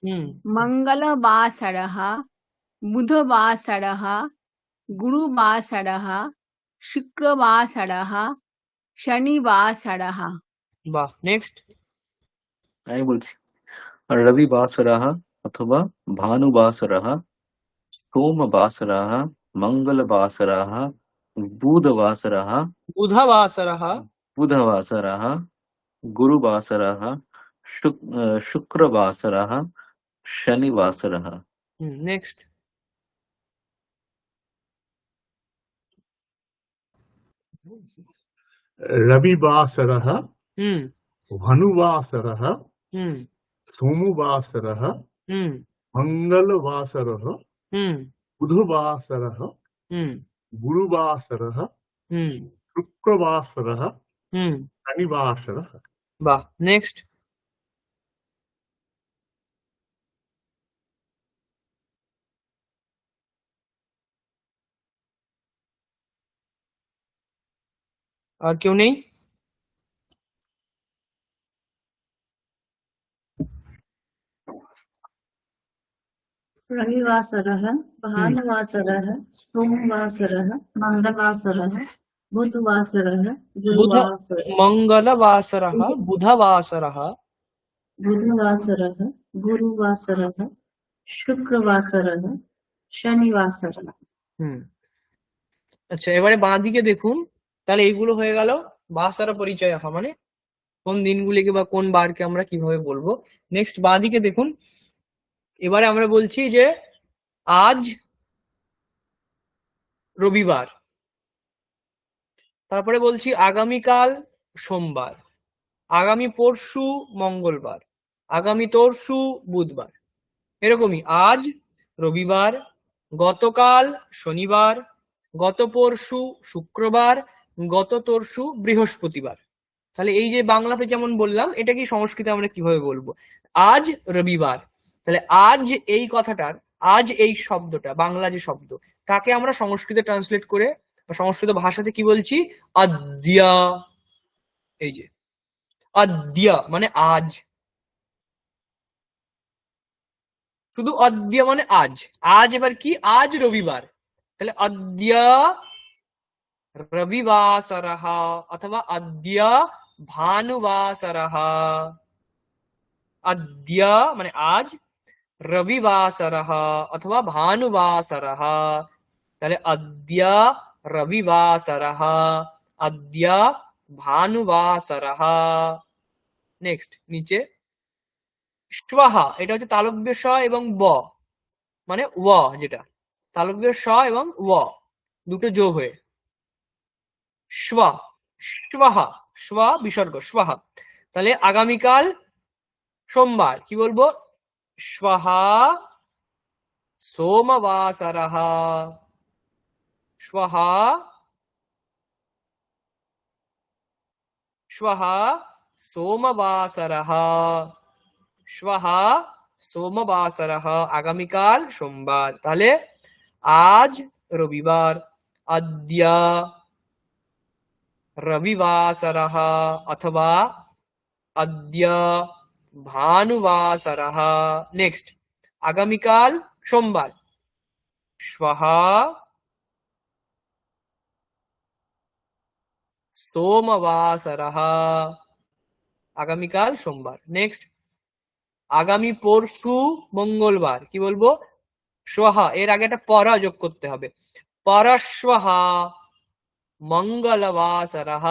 হুম মঙ্গলবাসরः, বুধবাসরः, গুরুবাসরः, শুক্রবাসরः, শনিবাসরः। বাহ। নেক্সট আমি বলছি রবিবাসরः অথবা ভানুবাসরः, সোমবাসরः, মঙ্গলবাসরः, বুধবাসরः, বুধবাসরः, বুধবাসরः, গুরুবাসরः, শুক্রবাসরः, শনিবাসরः। নেক্সট रविवासरः, হুম भानुवासरः, হুম सोमवासरः, হুম मंगलवासरः, হুম बुधवासरः, হুম गुरुवासरः, হুম शुक्रवासरः, হুম शनिवासरः। বাহ। নেক্সট আর কেউ নেই? रविवासरः भानुवासरः सोमवासरः मङ्गलवासरः बुधवासरः बुध गुरुवासरः मंगलवासरः बुधवासरः बुधवासरः गुरुवासरः शुक्रवासरः शनिवासरः আচ্ছা, এবারে বাঁ দিকে দেখুন। তাহলে এইগুলো হয়ে গেল বাসারা পরিচয়, মানে কোন দিনগুলিকে বা কোন বারকে আমরা কিভাবে বলবো। নেক্সট বাঁ দিকে দেখুন। এবারে আমরা বলছি যে আজ রবিবার, তারপরে বলছি আগামীকাল সোমবার, আগামী পরশু মঙ্গলবার, আগামী তরশু বুধবার। এরকমই আজ রবিবার, গতকাল শনিবার, গত পরশু শুক্রবার, গত তরশু বৃহস্পতিবার। তাহলে এই যে বাংলাতে যেমন বললাম, এটা কি সংস্কৃতে আমরা কিভাবে বলবো? আজ রবিবার। তাহলে আজ এই কথাটার, আজ এই শব্দটা, বাংলা যে শব্দ, তাকে আমরা সংস্কৃতে ট্রান্সলেট করে বা সংস্কৃত ভাষাতে কি বলছি? অদ্য। এই যে অদ্য মানে আজ, শুধু অদ্য মানে আজ। আজ এবার কি? আজ রবিবার। তাহলে অদ্য রবিবাসরः অথবা অদ্য ভানুবাসরः। অদ্য মানে আজ, রবিবাসরः অথবা ভানুবাসরः। তাহলে অদ্য রবিবাসরः, অদ্য ভানুবাসরः। নেক্সট নিচে শ্বः, এটা হচ্ছে তালব্য স এবং ব, মানে ও, যেটা তালব্য স এবং ও দুটো যোগ হয়ে শ্ব, শ্বः, শ্ব বিসর্গ শ্বः। তাহলে আগামীকাল সোমবার কি বলবো? শ্বः সোমবাসরः, শ্বः শ্বः সোমবাসরः, শ্বः সোমবাসরः, আগামীকাল সোমবার। তাহলে আজ রবিবার, অদ্য রবিবাসরः অথবা অদ্য ভানুবাসরः। নেক্সট আগামীকাল সোমবার, শ্বः সোমবাসরः, আগামীকাল সোমবার। নেক্সট আগামী পরশু মঙ্গলবার কি বলবো? শ্বः, এর আগে একটা পরা যোগ করতে হবে। পরশ্বः মঙ্গলবাসরः,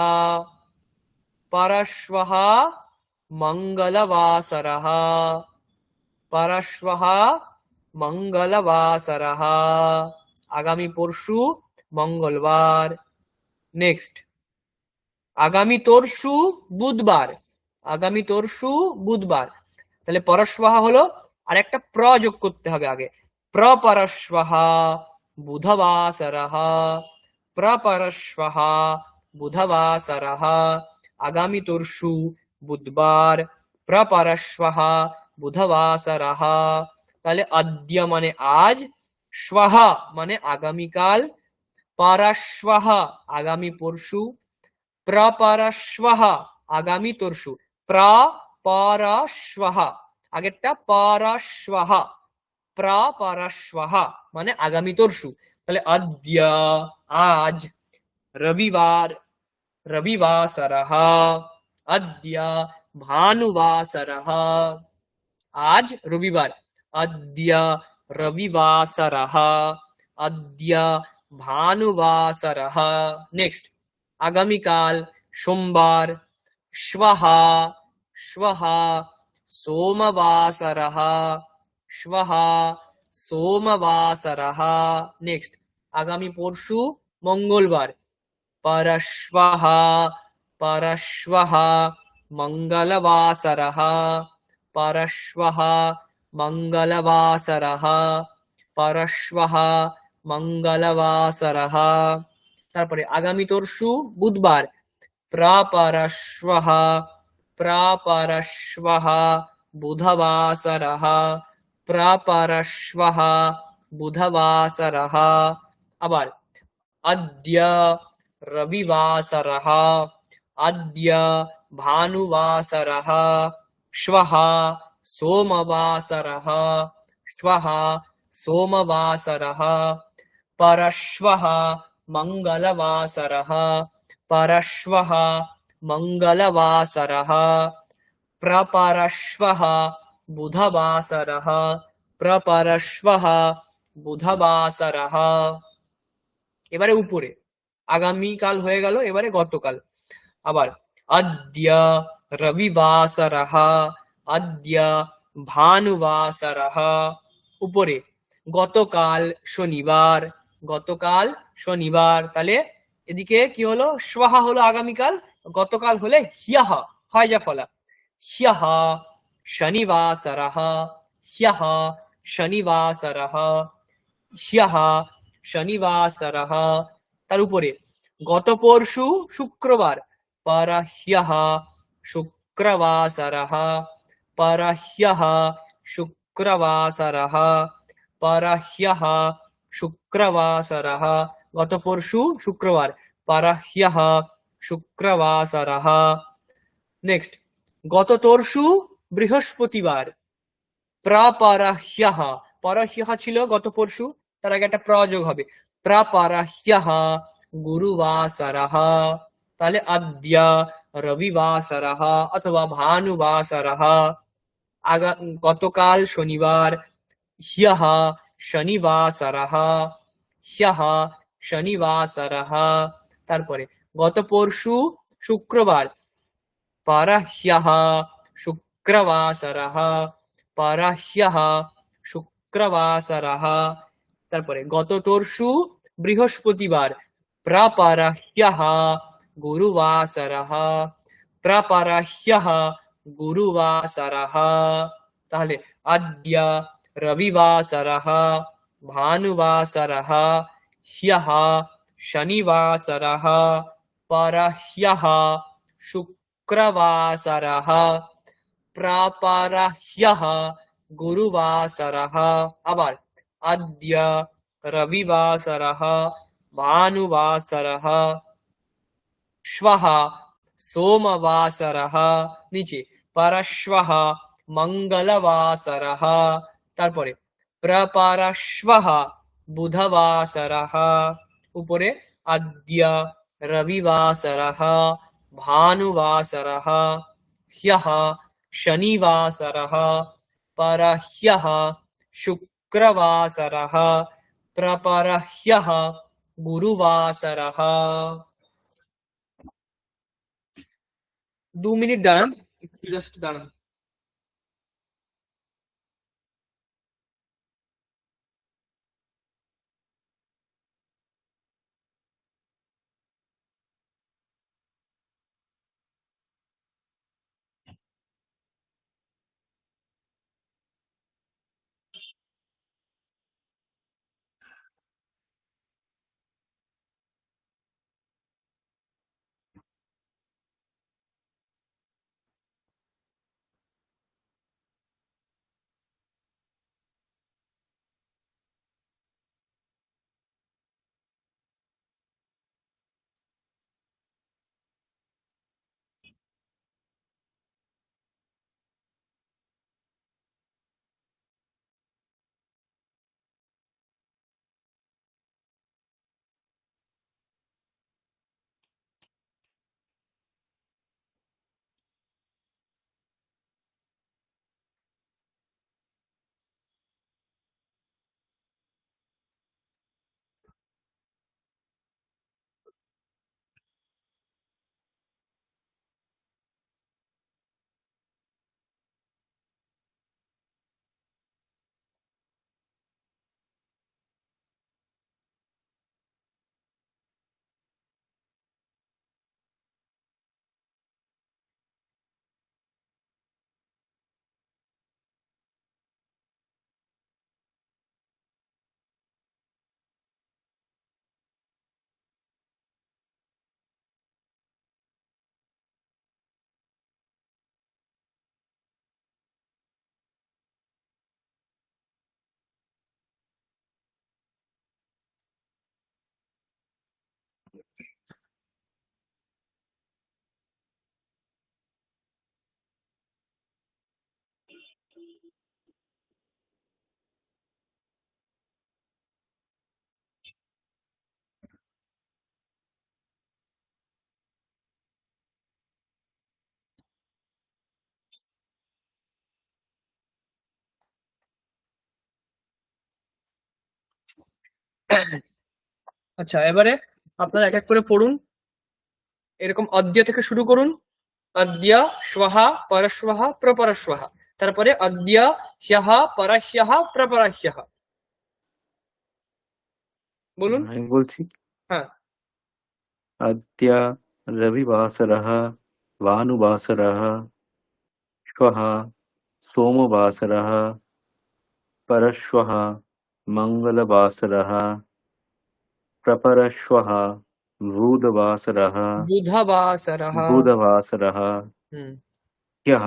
পরশ্বः মঙ্গলবাসরः, পরশ্বः মঙ্গলবাসরः, আগামী পরশু মঙ্গলবার। নেক্সট আগামী তরশু বুধবার, আগামী তরশু বুধবার। তাহলে পরশ্বः হলো, আর একটা প্র যোগ করতে হবে আগে। প্রপরশ্বः বুধবাসরः, প্রপরশ্বः বুধবাসরः, আগামী তরশু বুধবার, প্রপরশ্বः বুধবাসরः। তাহলে অদ্য মানে আজ, শ্বः মানে আগামীকাল, পরশ্বः আগামী পরশু, প্রপরশ্বः আগামী তরশু। প্রপরশ্বः, আগেরটা পরশ্বः, প্রপরশ্বः মানে আগামী তরশু। তাহলে অদ্য আজ, রবিবার রবিবাসরः, অদ্য ভানুবাসরः, আজ রবিবার, অদ্য রবিবাসরः, অদ্য ভানুবাসরः। নেক্সট আগামীকাল সোমবার, শ্বः শ্বः সোমবাসরः, শ্বः সোমবাসরः। নেক্সট আগামী পরশু মঙ্গলবার, পরশ্বः পরশ্বः মঙ্গলবাসরः, পরশ্বः মঙ্গলবাসরः, পরশ্বः মঙ্গলবাসরः। তারপরে আগামী তরশু বুধবার, প্রপরশ্বः প্রপরশ্বः বুধবাসরः, প্রপরশ্বः বুধবাসরः। আবার অদ্য रविवासरः अद्य भानुवासरः श्वः सोमवासरः श्वः सोमवासरः परश्वः मंगलवासरः परश्वः मंगलवासरः प्रपरश्वः बुधवासरः प्रपरश्वः बुधवासरः। এবারে উপরে আগামীকাল হয়ে গেল, এবারে গতকাল আবার अद्य रविवासरः अद्य भानुवासरः উপরে গতকাল শনিবার গতকাল শনিবার। তাহলে এদিকে কি হলো, শ্বাহা হলো আগামীকাল, গতকাল হলে হ্যহ হয় যা ফলা হ্যহ শনিবাসরः হ্যহ শনিবাসরः হ্যহ শনিবাসরः। তার উপরে গত পরশু শুক্রবার পরহ্যः শুক্রবাসরः পরহ্যः শুক্রবাসরः পরহ্যः শুক্রবাসরः। গত পরশু শুক্রবার পরহ্যः শুক্রবাসরः। নেক্সট গত তরশু বৃহস্পতিবার প্রপরহ্যः পরহ্যः ছিল গত পরশু, তার আগে একটা প্রযোগ হবে প্রপরহ্যः গুরুবাসরः। তাহলে अद्य রবিবাসরः অথবা ভানুবাসরः গতকাল শনিবার ह्यः শনিবাসরः ह्यः শনিবাসরः। তারপরে গত পরশু শুক্রবার परह्यः শুক্রবাসরः परह्यः শুক্রবাসরः। তারপরে গত তরশু বৃহস্পতিবার প্রপরহ্যः গুরুবাসরः প্রপরহ্যः গুরুবাসরः। তাহলে अद्य রবিবাসরः ভানুবাসরः ह्यः শনিবাসরः परह्यः শুক্রবাসরः প্রপরহ্যः গুরুবাসরः। আবার अद्य রবিবাসরः ভানুবাসরः श्वः সোমবাসরः নিচে পরশ্वः মঙ্গলবাসরः। তারপরে প্রপরশ্वः বুধবাসরः উপরে अद्य রবিবাসরः ভানুবাসরः ह्यः শনিবাসরः परह्यः শুক্রবাসরः প্রপরহ্যः গুরুবাসরः। 2 মিনিট দাঁড়ান, একটু জাস্ট দাঁড়ান। আচ্ছা, এবারে আপনারা এক এক করে পড়ুন। এরকম অদ্য থেকে শুরু করুন। অদ্য শ্বহা পরশ্বহা প্রপরশ্বহা, তারপরে অদ্য হ্যহ পরহ্যহ প্রপরহ্যহ। বলুন। আমি বলছি, হ্যাঁ। अद्य रविवासरः भानुवासरः श्वः सोमवासरः परश्वः मङ्गलवासरः प्रपरश्वः बुधवासरः বুধবাসরः। बुधवासरः হুম। ह्यः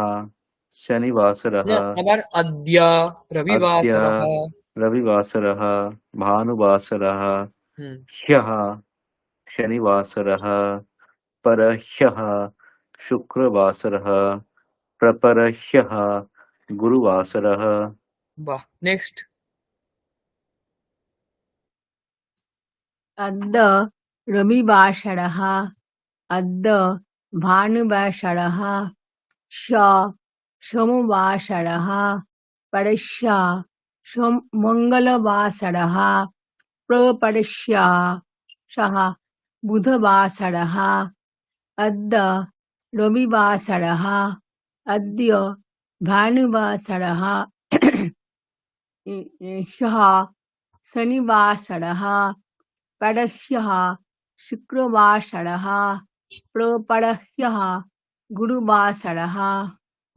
शनिवासरः না, আবার অদ্য अद्य রবিবাসরः। रविवासरः भानुवासरः হুম। ह्यः शनिवासरः परह्यः शुक्रवासरः प्रपरह्यः गुरुवासरः। বাহ, নেক্সট। अद्य रविवासरः अद्य भानुवासरः सोमवासरः परश्या मङ्गलवासरः प्रपरश्या सः बुधवासरः अद्य रविवासरः अद्य भानुवासरः ह्यः शनिवासरः परह्यः शुक्रवासरः प्रपरह्यः गुरुवासरः।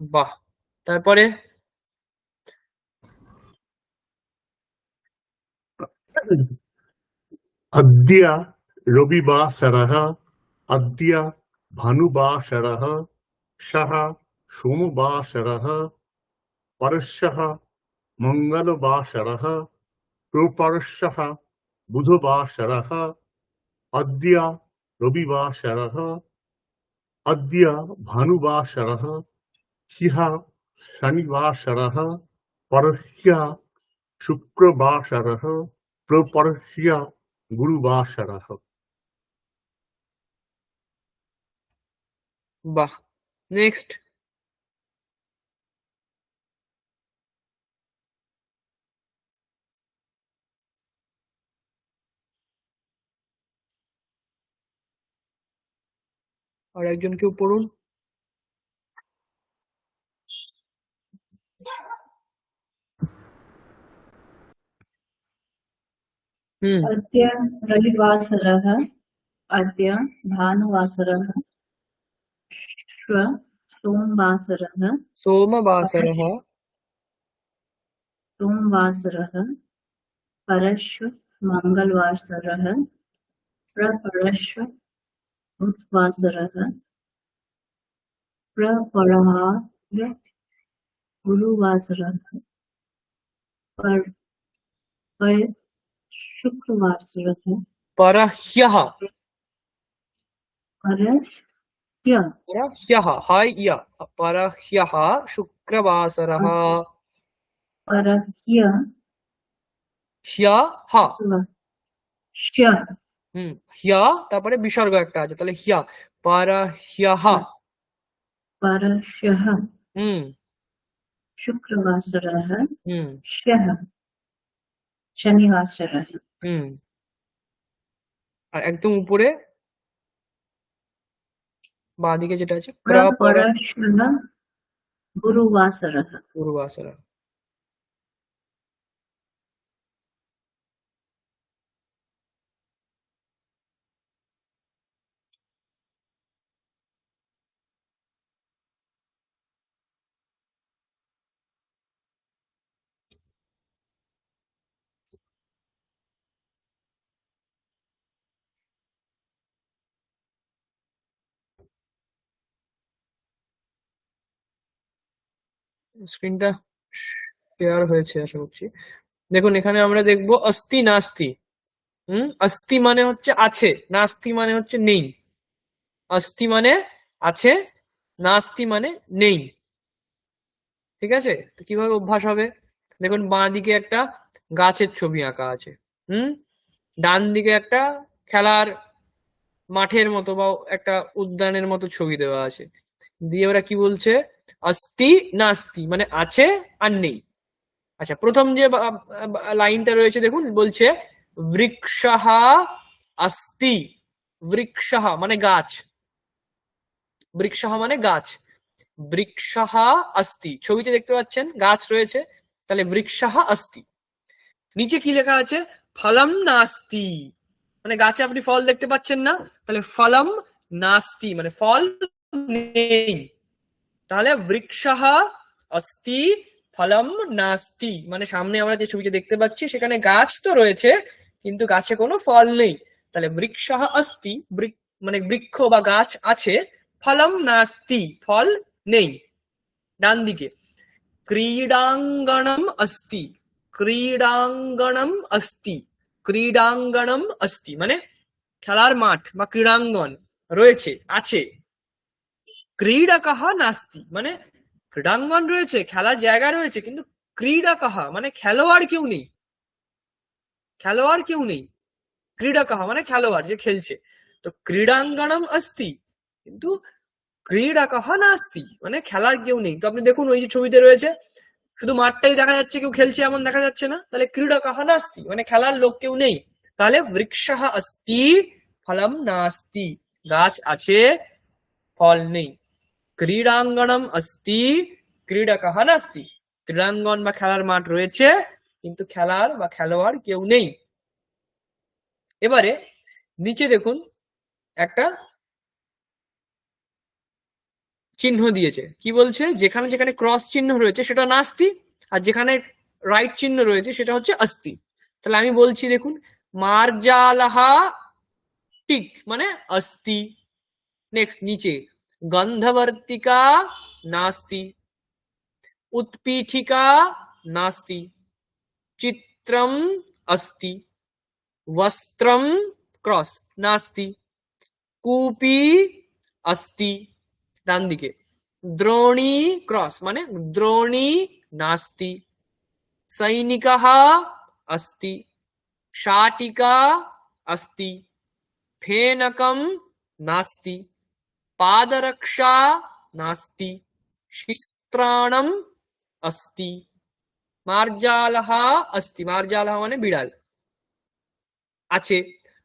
বাহ, তারপরে अद्य रविवासरः अद्य भानुवासरः श्वः सोमवासरः परश्वः मङ्गलवासरः प्रपरश्वः बुधवासरः अद्य रविवासरः अद्य भानुवासरः ह्यः शनिवासरः परह्यः शुक्रवासरः प्रपरह्यः गुरुवासरः। বাহ, নেক্সট। আর একজন কেউ পড়ুন। হুম। अद्य रविवासरः अद्य भानुवासरः श्वः सोमवासरः सोमवासरः परश्वः मङ्गलवासरः प्रपरश्वः बुधवासरः प्रपरहाय गुरुवासरः शुक्रवासरः परह्यः। परह्यः परह्यः हाय या परह्यः शुक्रवासरः परह्यः ह्यः। श्यः হুম, হিয়া তারপরে বিসর্গ একটা আছে, তাহলে হিয়া পরহ্যः। परश्वः হুম। शुक्रवासरः হুম। श्वः शनिवासरः হুম। আর একদম উপরে বাঁদিকে যেটা আছে प्रपरश्वः गुरुवासरः পূর্বাসরা। স্ক্রিনটা শেয়ার হয়েছে আশা করছি। দেখুন, এখানে আমরা দেখবো অস্তি নাস্তি। অস্তি মানে হচ্ছে আছে, নাস্তি মানে হচ্ছে নেই। অস্তি মানে আছে, নাস্তি মানে নেই। ঠিক আছে, তো কিভাবে অভ্যাস হবে? দেখুন, বাঁ দিকে একটা গাছের ছবি আঁকা আছে। ডান দিকে একটা খেলার মাঠের মতো বা একটা উদ্যানের মতো ছবি দেওয়া আছে। দিয়ে ওরা কি বলছে? অস্তি নাস্তি মানে আছে আর নেই। আচ্ছা, প্রথম যে লাইনটা রয়েছে দেখুন, বলছে বৃক্ষः अस्ति, বৃক্ষः মানে গাছ, বৃক্ষः মানে গাছ, বৃক্ষः अस्ति, ছবিতে দেখতে পাচ্ছেন গাছ রয়েছে, তাহলে বৃক্ষः अस्ति। নিচে কি লেখা আছে? ফলম নাস্তি, মানে গাছে আপনি ফল দেখতে পাচ্ছেন না, তাহলে ফলম নাস্তি মানে ফল নেই। তাহলে বৃক্ষः अस्ति ফলম নাস্তি মানে সামনে আমরা যে ছবিটা দেখতে পাচ্ছি সেখানে গাছ তো রয়েছে কিন্তু গাছে কোনো ফল নেই। তাহলে বৃক্ষः अस्ति মানে বৃক্ষ বা গাছ আছে, ফলম নাস্তি ফল নেই। ডান দিকে ক্রীড়াঙ্গণম अस्ति, ক্রীড়াঙ্গণম अस्ति, ক্রীড়াঙ্গণম अस्ति মানে খেলার মাঠ বা ক্রীড়াঙ্গন রয়েছে আছে। ক্রীড়কः নাস্তি মানে ক্রীড়াঙ্গন রয়েছে, খেলার জায়গা রয়েছে, কিন্তু ক্রীড়কः মানে খেলোয়াড় কেউ নেই, খেলোয়াড় কেউ নেই। ক্রীড়কः মানে খেলোয়াড় যে খেলছে। তো ক্রীড়াঙ্গণম अस्ति কিন্তু ক্রীড়কः নাস্তি মানে খেলার কেউ নেই। তো আপনি দেখুন ওই যে ছবিতে রয়েছে শুধু মাঠটাই দেখা যাচ্ছে, কেউ খেলছে এমন দেখা যাচ্ছে না, তাহলে ক্রীড়কः নাস্তি মানে খেলার লোক কেউ নেই। তাহলে বৃক্ষः अस्ति ফলম নাস্তি গাছ আছে ফল নেই। ক্রীড়াঙ্গণম अस्ति ক্রীড়কः নাস্তি ক্রীড়াঙ্গন বা খেলার মাঠ রয়েছে কিন্তু খেলার বা খেলোয়াড় কেউ নেই। এবারে নিচে দেখুন একটা চিহ্ন দিয়েছে, কি বলছে? যেখানে যেখানে ক্রস চিহ্ন রয়েছে সেটা নাস্তি, আর যেখানে রাইট চিহ্ন রয়েছে সেটা হচ্ছে अस्ति। তাহলে আমি বলছি দেখুন, মার্জালাহা টিক মানে अस्ति। নেক্সট নিচে গন্ধবর্তিকা নাস্তি, उत्पीठिका नास्ति, चित्रम अस्ति, वस्त्रम क्रॉस नास्ति, कूपी अस्ति। डान दिके द्रोणी क्रॉस माने द्रोणी नास्ति, सैनिकः अस्ति, शाटिका अस्ति, फेनकम नास्ति, पादरक्षा नास्ति, शिस्त्राणम अस्ति, मार्जालः अस्ति, मार्जालः মানে বিড়াল আছে,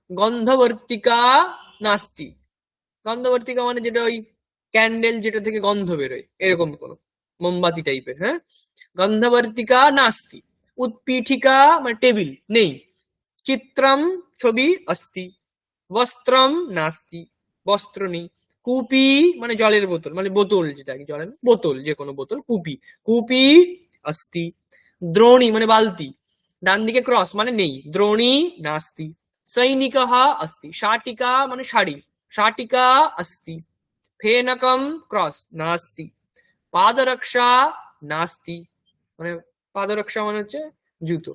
গন্ধবর্তিকা নাস্তি, গন্ধবর্তিকা মানে যেটা ওই ক্যান্ডেল যেটা থেকে গন্ধ বেরোয় এরকম কোনো মোমবাতি টাইপের, হ্যাঁ, গন্ধবর্তিকা নাস্তি, উৎপীঠিকা মানে টেবিল নেই, চিত্রম ছবি अस्ति, বস্ত্রম নাস্তি বস্ত্র নেই, কূপি মানে জলের বোতল মানে বোতল যেটা কি জলের বোতল যে কোনো বোতল, কূপি কূপি अस्ति, দ্রোণী মানে বালতি, ডান দিকে ক্রস মানে নেই, দ্রোণী নাস্তি, সৈনিকः अस्ति, শাটিকা মানে শাড়ি, শাটিকা अस्ति, फेनकम क्रॉस नास्ति, पादरक्षा नास्ति মানে পাদরক্ষা মানে হচ্ছে জুতো,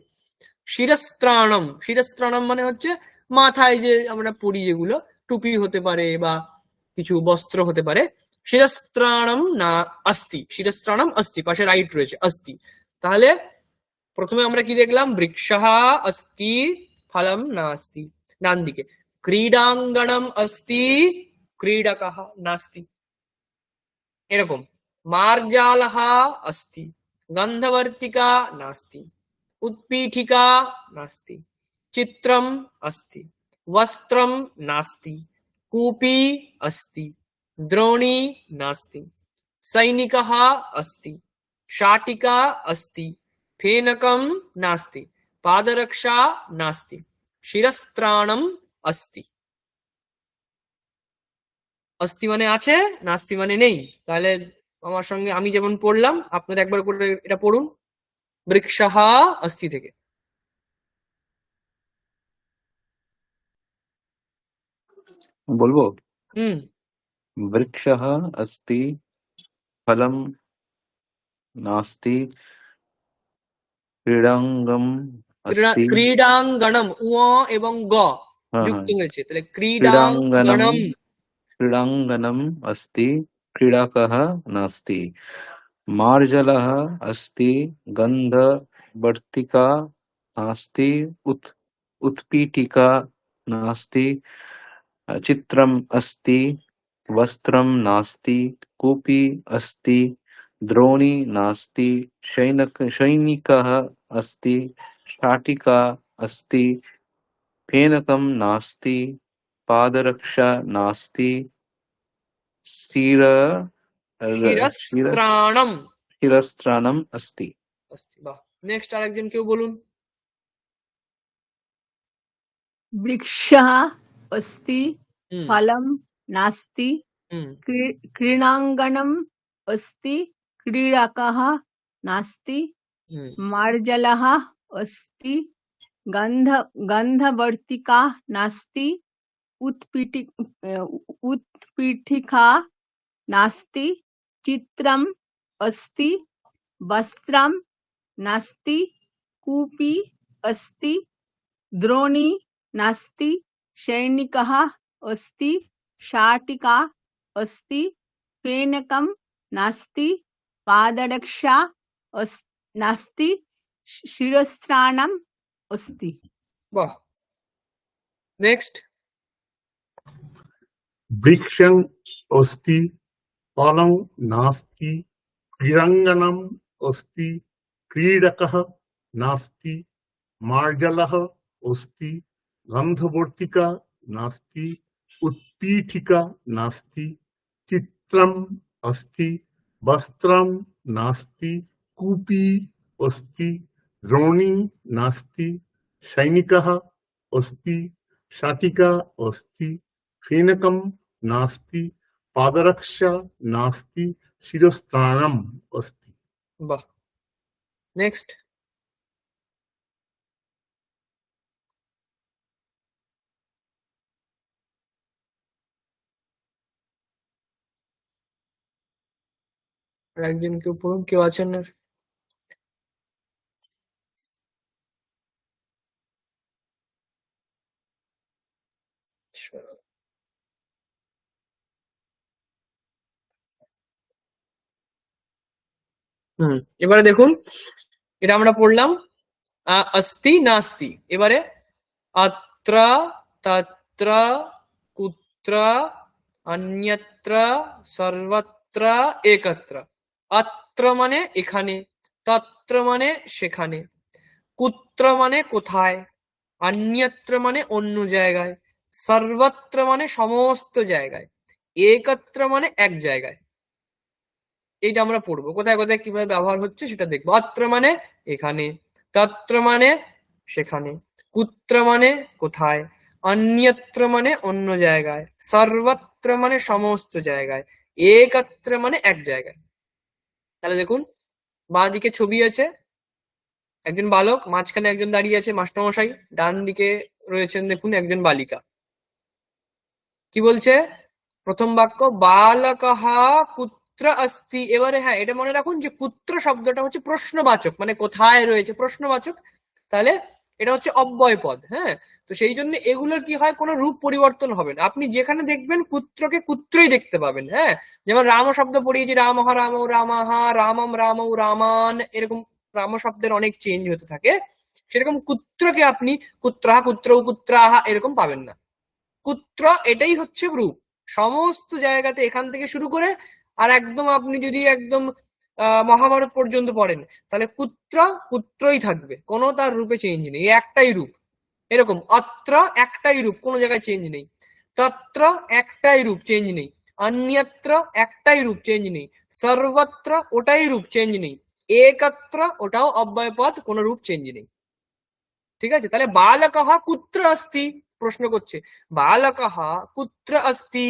শিরস্ত্রাণম, শিরস্ত্রাণম মানে হচ্ছে মাথায় যে আমরা পরি যেগুলো টুপি হতে পারে বা কিছু বস্ত্র হতে পারে, শিরস্ত্রাণম না अस्ति, শিরস্ত্রাণম अस्ति পাশে রাইট রয়েছে अस्ति। তাহলে প্রথমে আমরা কি দেখলাম? বৃক্ষः अस्ति ফলম নাস্তি। ডান দিকে ক্রীড়াঙ্গণম अस्ति ক্রীড়কः নাস্তি, এরকম মার্জালः अस्ति, গন্ধবর্তিকা নাস্তি, उत्पीठिका नास्ति, चित्रम अस्ति, वस्त्रम नास्ति, कूपी अस्ति, द्रोणी नास्ति, सैनिकः अस्ति, शाटिका अस्ति, फेनकम नास्ति, पादरक्षा नास्ति, शिरस्त्राणम अस्ति। अस्ति মানে আছে, নাস্তি মানে নেই। তাহলে আমার সঙ্গে আমি যেমন পড়লাম আপনারা একবার করে এটা পড়ুন, বৃক্ষः अस्ति থেকে। বলবো? হুম, বৃক্ষः अस्ति फलं नास्ति, क्रीडाङ्गम् अस्ति, ক্রীড়াঙ্গণম উ এবং গ হ্যাঁ যুক্ত হ্যাঁ, হয়েছে, তাহলে क्रीडाङ्गणम् ক্রীড়াঙ্গণম क्रीडाङ्गणम् अस्ति, क्रीडकः नास्ति, मार्जलः अस्ति, गन्धवर्तिका नास्ति, उत्पीठिका नास्ति, चित्रम् अस्ति, वस्त्रं नास्ति, कूपी अस्ति, द्रोणी नास्ति, सैनिकः अस्ति, शाटिका अस्ति, फेनकं नास्ति, पादरक्षा नास्ति, शिर শিরস্ত্রাণম शिरस्त्राणम् अस्ति। अस्ति। বাহ, নেক্সট আরেকজন কেউ বলুন। वृक्षः अस्ति, হুম फलं नास्ति, হুম क्रीडाङ्गणम् अस्ति, क्रीडकः नास्ति, হুম मार्जलः अस्ति, गन्धवर्तिका नास्ति, उत्पीठिका नास्ति, चित्रम् अस्ति, वस्त्रं नास्ति, कूपी अस्ति, द्रोणी नास्ति, सैनिकः अस्ति, शाटिका अस्ति, फेनकं नास्ति, पादरक्षा नास्ति, शिरस्त्राणम् अस्ति। বাহ, নেক্সট। वृक्षं अस्ति, फलं नास्ति, क्रीडाङ्गणम् अस्ति, क्रीडकः नास्ति, मार्जलः अस्ति, गन्धवर्तिका नास्ति, उत्पीठिका नास्ति, चित्रम् अस्ति, वस्त्रं नास्ति, कूपी अस्ति, द्रोणी नास्ति, सैनिकः अस्ति, शाटिका अस्ति, फेनकं नास्ति, पादरक्षा नास्ति, शिरस्त्राणम् अस्ति। বাহ, নেক্সট। আর একজন কেউ পড়ুন, কেউ আছেন? এবারে দেখুন, এটা আমরা পড়লাম अस्ति नास्ति। এবারে अत्र तत्र कुत्र अन्यत्र सर्वत्र एकत्र। अत्र মানে এখানে, তত্র মানে সেখানে, কুত্র মানে কোথায়, অন্যত্র মানে অন্য জায়গায়, সর্বত্র মানে সমস্ত জায়গায়, একত্র মানে এক জায়গায়। এইটা আমরা পড়বো, কোথায় কোথায় কিভাবে ব্যবহার হচ্ছে সেটা দেখবো। অত্র মানে এখানে, তত্র মানে সেখানে, কুত্র মানে কোথায়, অন্যত্র মানে অন্য জায়গায়, সর্বত্র মানে সমস্ত জায়গায়, একত্র মানে এক জায়গায়। তাহলে দেখুন, বাঁ দিকে ছবি আছে, একজন বালক, মাঝখানে একজন দাঁড়িয়ে আছে মাস্টারমশাই, ডান দিকে রয়েছেন দেখুন একজন বালিকা। কি বলছে প্রথম বাক্য? বালকঃ কুত্র अस्ति। এবারে হ্যাঁ, এটা মনে রাখুন যে কুত্র শব্দটা হচ্ছে প্রশ্নবাচক, মানে কোথায় রয়েছে প্রশ্নবাচক, তাহলে এটা হচ্ছে অব্যয় পদ। হ্যাঁ, তো সেই জন্য এগুলোর কি হয়, কোনো রূপ পরিবর্তন হবে না। আপনি যেখানে দেখবেন কুত্রকে কুত্রই দেখতে পাবেন। হ্যাঁ, যেমন রাম শব্দ পড়িয়েছি, রামঃ রামৌ রামাহ, রামম রামৌ রামান, এরকম রাম শব্দের অনেক চেঞ্জ হতে থাকে। সেরকম কুত্রকে আপনি কুত্রাহ কুত্রৌ কুত্রাহ এরকম পাবেন না। কুত্র এটাই হচ্ছে রূপ, সমস্ত জায়গাতে, এখান থেকে শুরু করে আর একদম আপনি যদি একদম মহাভারত পর্যন্ত পড়েন, তাহলে কুত্র কুত্রই থাকবে, কোনো তার রূপে চেঞ্জ নেই, একটাই রূপ। এরকম অত্র একটাই রূপ, কোনো জায়গায় চেঞ্জ নেই, তত্র একটাই রূপ, চেঞ্জ নেই, অন্যত্র একটাই রূপ, চেঞ্জ নেই, সর্বত্র ওটাই রূপ, চেঞ্জ নেই, একত্র ওটাও অব্যয় পদ, কোনো রূপ চেঞ্জ নেই। ঠিক আছে, তাহলে বালকঃ কুত্র अस्ति, প্রশ্ন করছে বালকঃ কুত্র अस्ति,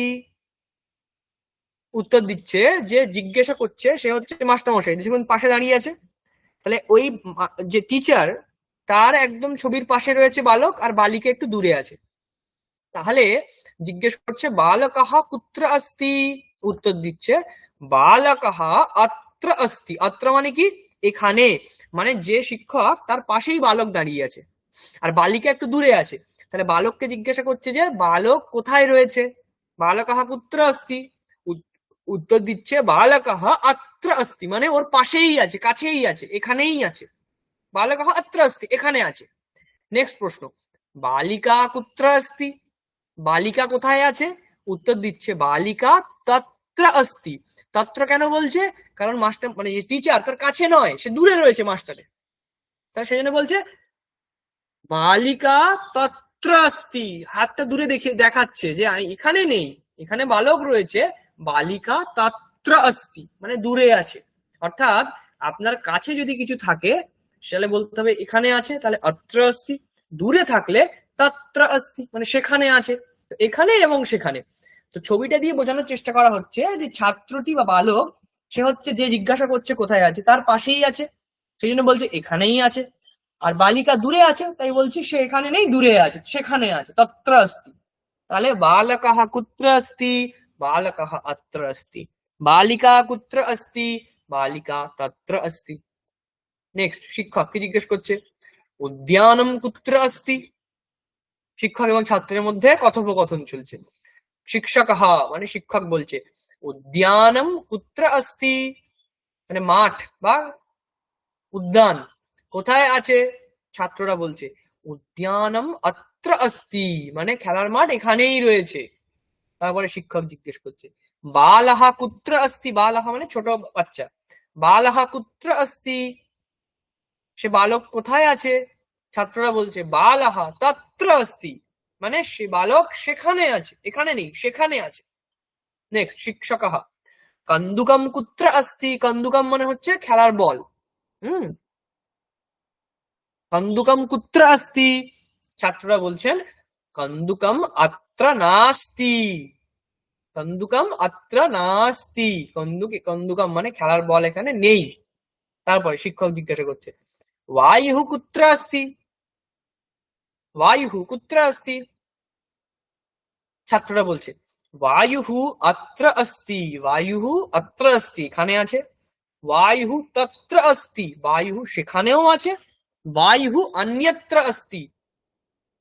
উত্তর দিচ্ছে যে জিজ্ঞাসা করছে সে হচ্ছে মাস্টারমশাই, দেখুন পাশে দাঁড়িয়ে আছে। তাহলে ওই যে টিচার, তার একদম ছবির পাশে রয়েছে বালক, আর বালিকা একটু দূরে আছে। তাহলে জিজ্ঞেস করছে বালকঃ কুত্র अस्ति, উত্তর দিচ্ছে বালকঃ অত্র अस्ति। অত্র মানে কি? এখানে, মানে যে শিক্ষক তার পাশেই বালক দাঁড়িয়ে আছে, আর বালিকা একটু দূরে আছে। তাহলে বালককে জিজ্ঞাসা করছে যে বালক কোথায় রয়েছে, বালকঃ কুত্র अस्ति, উত্তর দিচ্ছে বালকঃ অত্র अस्ति, মানে ওর পাশেই আছে, কাছেই আছে, এখানেই আছে। বালকঃ অত্র अस्ति, এখানে আছে। নেক্সট প্রশ্ন, বালিকা কুত্র अस्ति, বালিকা কোথায় আছে? উত্তর দিচ্ছে বালিকা তত্র अस्ति। তত্র কেন বলছে? কারণ মাস্টার মানে টিচার তার কাছে নয়, সে দূরে রয়েছে মাস্টারে, তাই সেজন্য বলছে বালিকা অত্র अस्ति, হাতটা দূরে দেখাচ্ছে যে এখানে নেই, এখানে বালক রয়েছে, বালিকা তত্র अस्ति মানে দূরে আছে। অর্থাৎ আপনার কাছে যদি কিছু থাকে তাহলে বলতে হবে এখানে আছে, তাহলে অত্র अस्ति। দূরে থাকলে তত্র अस्ति মানে সেখানে আছে। তো এখানে এবং সেখানে, তো ছবিটা দিয়ে বোঝানোর চেষ্টা করা হচ্ছে যে ছাত্রটি বা বালক সে হচ্ছে যে জিজ্ঞাসা করছে কোথায় আছে, তার পাশেই আছে, সেই জন্য বলছে এখানেই আছে। আর বালিকা দূরে আছে, তাই বলছি সে এখানে নেই, দূরে আছে, সেখানে আছে, তত্র अस्ति। তাহলে বালকः কুত্র अस्ति, বালকः अत्र अस्ति, বালিকা কুত্র अस्ति, বালিকা তত্র अस्ति। নেক্সট, শিক্ষক কি জিজ্ঞেস করছে, উদ্যানম কুত্র अस्ति। শিক্ষক এবং ছাত্রের মধ্যে কথোপকথন চলছে। শিক্ষকः মানে শিক্ষক বলছে উদ্যানম কুত্র अस्ति মানে মাঠ বা উদ্যান কোথায় আছে, ছাত্ররা বলছে উদ্যানম অত্র अस्ति মানে খেলার মাঠ এখানেই রয়েছে। তারপরে শিক্ষক জিজ্ঞেস করছে বালः কুত্র अस्ति, বালः মানে ছোট বাচ্চা, বালः কুত্র अस्ति সে বালক কোথায় আছে, ছাত্ররা বলছে বালः তত্র अस्ति মানে সে বালক সেখানে আছে, এখানে নেই, সেখানে আছে। নেক্সট, শিক্ষকः কন্দুকম কুত্র अस्ति, কন্দুকম মানে হচ্ছে খেলার বল। কন্দুকম কুত্র अस्ति, ছাত্ররা বলছেন কন্দুকম অত্র নাস্তি, কন্দুকম অত্র নাস্তি, কন্দুকম মানে খেলার বল এখানে নেই। তারপরে শিক্ষক জিজ্ঞাসা করছে বায়ুঃ কুত্র अस्ति, বায়ুঃ কুত্র अस्ति, ছাত্ররা বলছে বায়ুঃ অত্র अस्ति, বায়ুঃ অত্র अस्ति এখানে আছে, বায়ুঃ তত্র अस्ति বায়ুঃ সেখানেও আছে, বায়ুঃ অন্যত্র अस्ति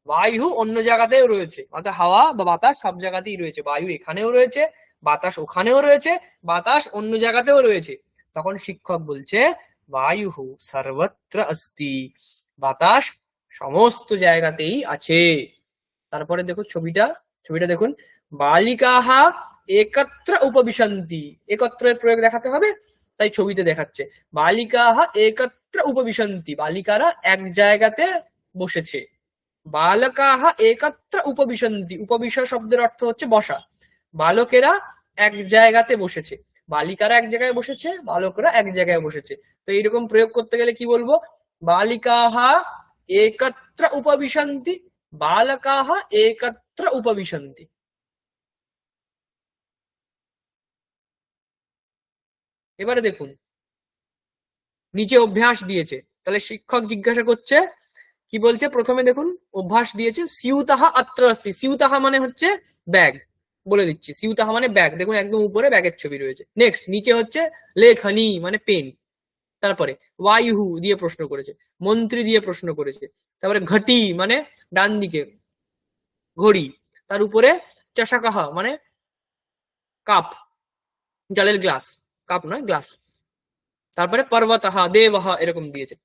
বায়ু অন্য জায়গাতেও রয়েছে, অর্থাৎ হাওয়া বা বাতাস সব জায়গাতেই রয়েছে, বায়ু এখানেও রয়েছে, বাতাস ওখানেও রয়েছে, বাতাস অন্য জায়গাতেও রয়েছে। তখন শিক্ষক বলছে বায়ুঃ সর্বত্র अस्ति বাতাস সমস্ত জায়গাতেই আছে। তারপরে দেখো ছবিটা দেখুন, বালিকাः একত্র উপবিশন্তি, একত্রের প্রয়োগ দেখাতে হবে তাই ছবিতে দেখাচ্ছে বালিকাः একত্র উপবিশন্তি বালিকারা এক জায়গাতে বসেছে, বালকাः একত্র উপবিশন্তি, উপবিশা শব্দের অর্থ হচ্ছে বসা, বালকেরা এক জায়গাতে বসেছে, বালিকারা এক জায়গায় বসেছে, বালকরা এক জায়গায় বসেছে। তো এইরকম প্রয়োগ করতে গেলে কি বলবো, বালিকাः একত্র উপবিশন্তি, বালকাः একত্র উপবিশন্তি। এবারে দেখুন নিচে অভ্যাস দিয়েছে, তাহলে শিক্ষক জিজ্ঞাসা করছে কি বলছে, প্রথমে দেখুন অভ্যাস দিয়েছে স্যুতः অত্র अस्ति, স্যুতः মানে হচ্ছে ব্যাগ, বলে দিচ্ছি স্যুতः মানে ব্যাগ, দেখুন একদম উপরে ব্যাগের ছবি রয়েছে। নেক্সট, নিচে হচ্ছে লেখনী মানে পেন। তারপরে বায়ুঃ দিয়ে প্রশ্ন করেছে, মন্ত্রী দিয়ে প্রশ্ন করেছে, তারপরে ঘটি মানে ডান দিকে ঘড়ি, তার উপরে চষকः মানে কাপ, জলের গ্লাস, কাপ নয় গ্লাস, তারপরে পর্বতः দেবः এরকম দিয়েছে।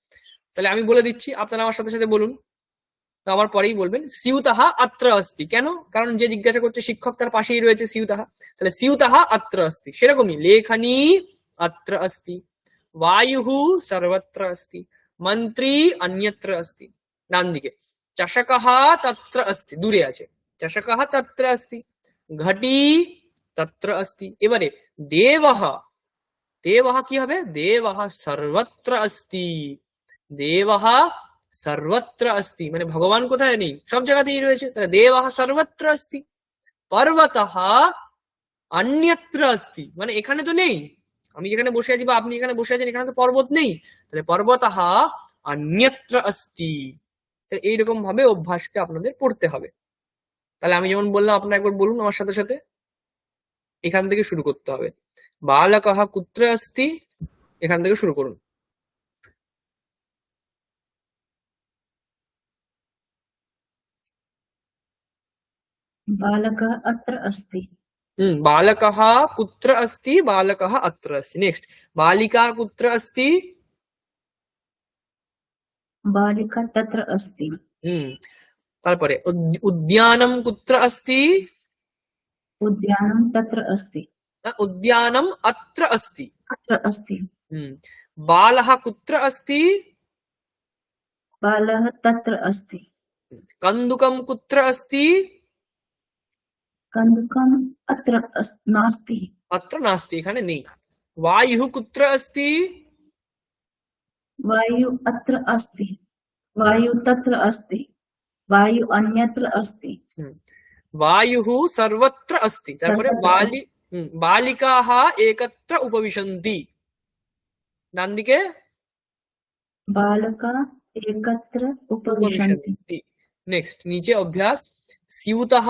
তাহলে আমি বলে দিচ্ছি, আপনারা আমার সাথে সাথে বলুন, তো আমার পরেই বলবেন স্যুতः অত্র अस्ति। কেন, কারণ যে জিজ্ঞাসা করছে শিক্ষক তার পাশেই রয়েছে স্যুতः, তাহলে স্যুতः অত্র अस्ति। সেরকমই লেখনী অত্র अस्ति, বায়ুঃ সর্বত্র अस्ति, মন্ত্রী অন্যত্র अस्ति ডান দিকে, চষকः তত্র अस्ति দূরে আছে, চষকः তত্র अस्ति, ঘটি তত্র अस्ति। এবারে দেবः, দেবः কি হবে, দেবः সর্বত্র अस्ति, দেবः সর্বত্র अस्ति মানে ভগবান কোথায় নেই, সব জায়গাতেই রয়েছে, তাহলে দেবः সর্বত্র अस्ति। পর্বতः অন্যত্র अस्ति মানে এখানে তো নেই, আমি যেখানে বসে আছি বা আপনি এখানে বসে আছেন এখানে তো পর্বত নেই, তাহলে পর্বতः অন্যত্র अस्ति। তাহলে এইরকম ভাবে অভ্যাসকে আপনাদের পড়তে হবে। তাহলে আমি যেমন বললাম আপনারা একবার বলুন আমার সাথে সাথে, এখান থেকে শুরু করতে হবে, বালকः কুত্র अस्ति, এখান থেকে শুরু করুন। बालकः अत्र अस्ति, बालकः कुत्र अस्ति, बालकः अत्र अस्ति। नेक्स्ट, बालिका कुत्र अस्ति, बालिका तत्र अस्ति, तारपरे उद्यानं कुत्र अस्ति, उद्यानं तत्र अस्ति, उद्यानम् अत्र अस्ति, अत्र अस्ति, बालः कुत्र अस्ति, बालः तत्र अस्ति, कन्दुकं कुत्र अस्ति? कन्दुकम् अत्र नास्ति। अत्र नास्ति, एखाने नेই। वायुः कुत्र अस्ति? वायु अत्र अस्ति। वायु तत्र अस्ति। वायु अन्यत्र अस्ति। वायुः सर्वत्र अस्ति। तारपरे सर्वत्र बालिकाः एकत्र उपविशन्ति। डान दिके बालका एकत्र उपविशन्ति। उपविशन्ति। नेक्स्ट नीचे अभ्यास। स्यूतः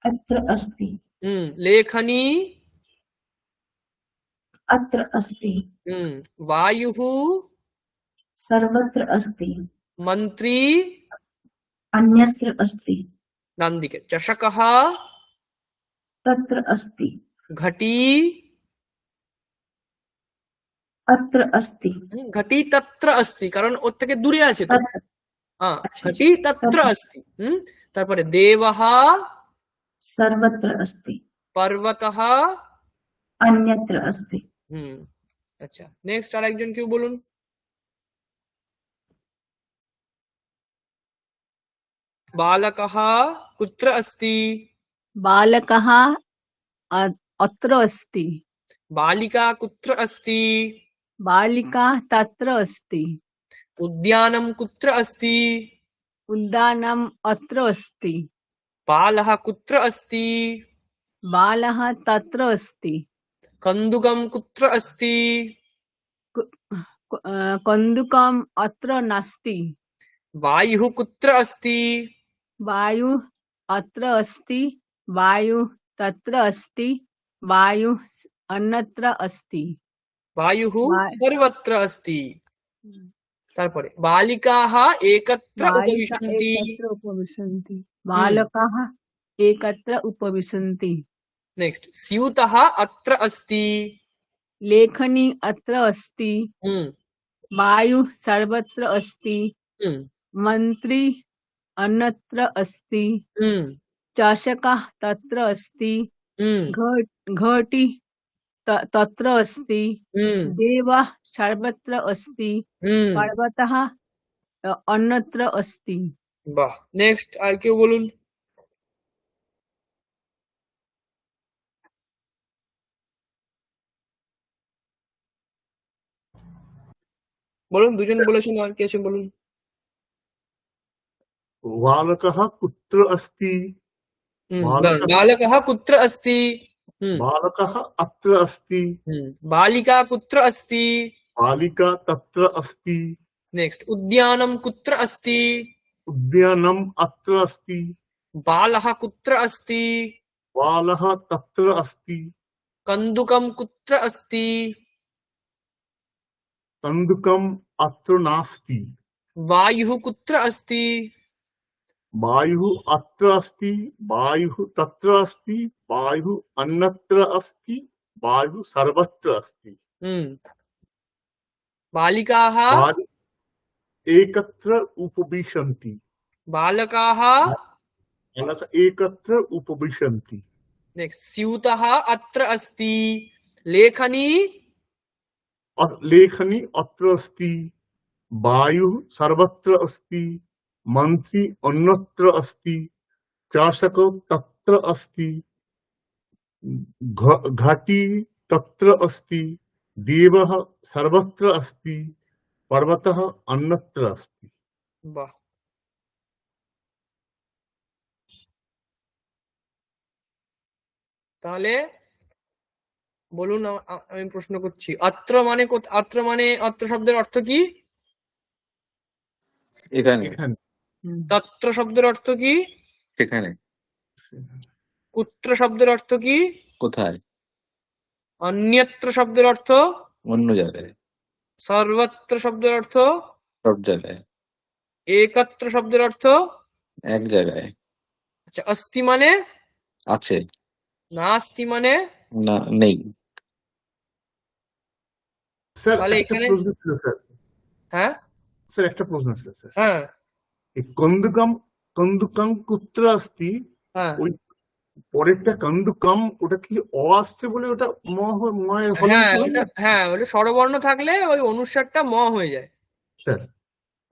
अत्र अस्ति। लेखनी अत्र अस्ति। वायुः सर्वत्र अस्ति। मन्त्री अन्यत्र अस्ति। डान दिके चषकः तत्र अस्ति। घटी अत्र अस्ति। घटी तत्र अस्ति, कारण ওর থেকে দূরে আছে তো। तत्र হ্যাঁ, আচ্ছা, ঘটি তত্র তত্র। अस्ति। তারপরে দেবः सर्वत्र अस्ति। पर्वतः। अन्यत्र अस्ति। আচ্ছা, নেক্সট আরেকজন কেউ বলুন। बालकः कुत्र अस्ति? बालकः अत्र अस्ति। बालिका कुत्र अस्ति? बालिका तत्र अस्ति। उद्यानं कुत्र अस्ति? उद्यानम् अत्र अस्ति। बालः कुत्र अस्ति? बालः तत्र अस्ति। कन्दुकं कुत्र अस्ति? कन्दुकम् अत्र नास्ति। वायुः कुत्र अस्ति? वायुः अत्र अस्ति। वायुः तत्र अस्ति। वायुः अन्यत्र अस्ति। वायुः वा- सर्वत्र अस्ति। তারপরে বালিকাः एकत्र बालिका उपविशन्ति। एकत्र उपविशन्ति। बालकाः एकत्र उपविशन्ति। नेक्स्ट स्यूतः अत्र अस्ति। लेखनी अत्र अस्ति। हम्म वायुः सर्वत्र अस्ति। हम्म मन्त्री अन्यत्र अस्ति। चषकः तत्र अस्ति। घटी तत्र अस्ति। देवः सर्वत्र अस्ति। पर्वतः अन्यत्र अस्ति। বাহ। নেক্সট আর কেউ বলুন। বলুন, দুজন বলেছেন, আর কে আছে বলুন। बालकः कुत्र अस्ति? बालकः कुत्र अस्ति? बालकः अत्र अस्ति। बालिका कुत्र अस्ति? बालिका तत्र अस्ति। नेक्स्ट उद्यानं कुत्र अस्ति? उद्यानम् अत्र अस्ति। बालः कुत्र अस्ति? बालः तत्र अस्ति। कन्दुकं कुत्र अस्ति? कन्दुकम् अत्र नास्ति। वायुः कुत्र अस्ति? वायुः अत्र अस्ति। वायुः तत्र अस्ति। वायुः अन्यत्र अस्ति। वायुः सर्वत्र अस्ति। बालिकाः एकत्र उपविशन्ति। बालकाः बालक एकत्र उपविशन्ति। नेक्स्ट स्यूतः अत्र अस्ति। लेखनी और लेखनी अत्र अस्ति। वायुः सर्वत्र अस्ति। मन्त्री अन्यत्र अस्ति। चषक तत्र अस्ति। घटी तत्र अस्ति। देवः सर्वत्र अस्ति। पर्वतः अन्यत्र अस्ति। বাহ। তাহলে বলুন, আমি প্রশ্ন করছি, অত্র মানে অত্র মানে অত্র শব্দের অর্থ কি? এখানে, এখানে, তত্র শব্দের অর্থ কি? সেখানে, কুত্র শব্দের অর্থ কি? কোথায়, অন্যত্র শব্দের অর্থ? অন্য জায়গায়, সর্বত্র শব্দের অর্থ? সব জায়গায়, একত্র শব্দের অর্থ? এক জায়গায়, আচ্ছা, অস্তি মানে? আছে, নাস্তি মানে? না, নেই। স্যার তাহলে একটা এখানে প্রশ্ন ছিল স্যার। হ্যাঁ স্যার একটা প্রশ্ন ছিল স্যার। হ্যাঁ এই কন্দুকম কুত্র अस्ति, হ্যাঁ ওই পরেরটা কন্দুকম, ওটা কি অ আসছে বলে ওটা ম হ্যাঁ ওটা স্বরবর্ণ থাকলে ওই অনুস্বারটা ম হয়ে যায়। স্যার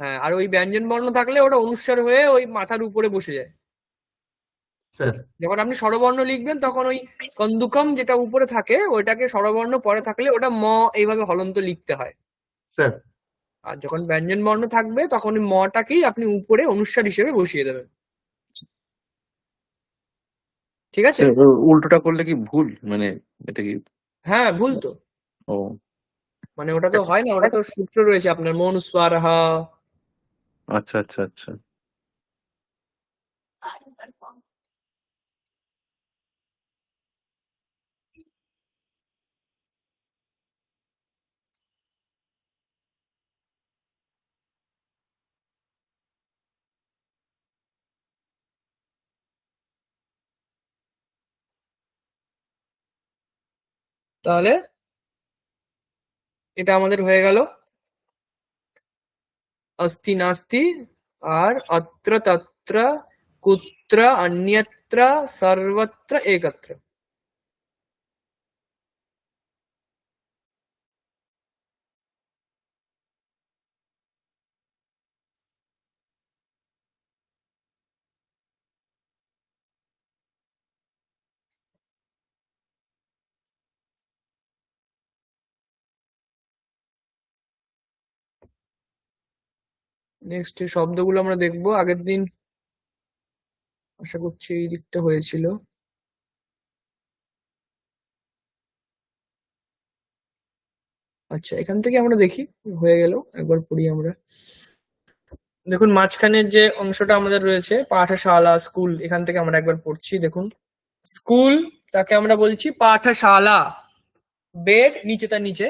হ্যাঁ, আর ওই ব্যঞ্জন বর্ণ থাকলে ওটা অনুস্বার হয়ে ওই মাথার উপরে বসে যায়। স্যার যখন আপনি স্বরবর্ণ লিখবেন তখন ওই কন্দুকম যেটা উপরে থাকে ওইটাকে স্বরবর্ণ পরে থাকলে ওটা ম এইভাবে হলন্ত লিখতে হয়। স্যার আর যখন ব্যঞ্জন বর্ণ থাকবে তখন ওই মটাকেই আপনি উপরে অনুস্বার হিসেবে বসিয়ে দেবেন। ঠিক আছে? উল্টোটা করলে কি ভুল, মানে এটা কি? হ্যাঁ, ভুল তো। ও মানে ওটা তো হয় না, ওটা তো সূত্র রয়েছে আপনার মন স্বারহা। আচ্ছা আচ্ছা আচ্ছা। তাহলে এটা আমাদের হয়ে গেল अस्ति नास्ति আর অত্র তত্র কুত্র অন্যত্র সর্বত্র একত্র। নেক্সট এই শব্দগুলো আমরা দেখবো। আগের দিন আশা করছি এই দিকটা হয়েছিল। আচ্ছা, এখান থেকে আমরা দেখি হয়ে গেল, একবার পড়ি আমরা। দেখুন মাঝখানের যে অংশটা আমাদের রয়েছে পাঠশালা স্কুল, এখান থেকে আমরা একবার পড়ছি। দেখুন স্কুল তাকে আমরা বলছি পাঠশালা। বেড নিচে, তার নিচে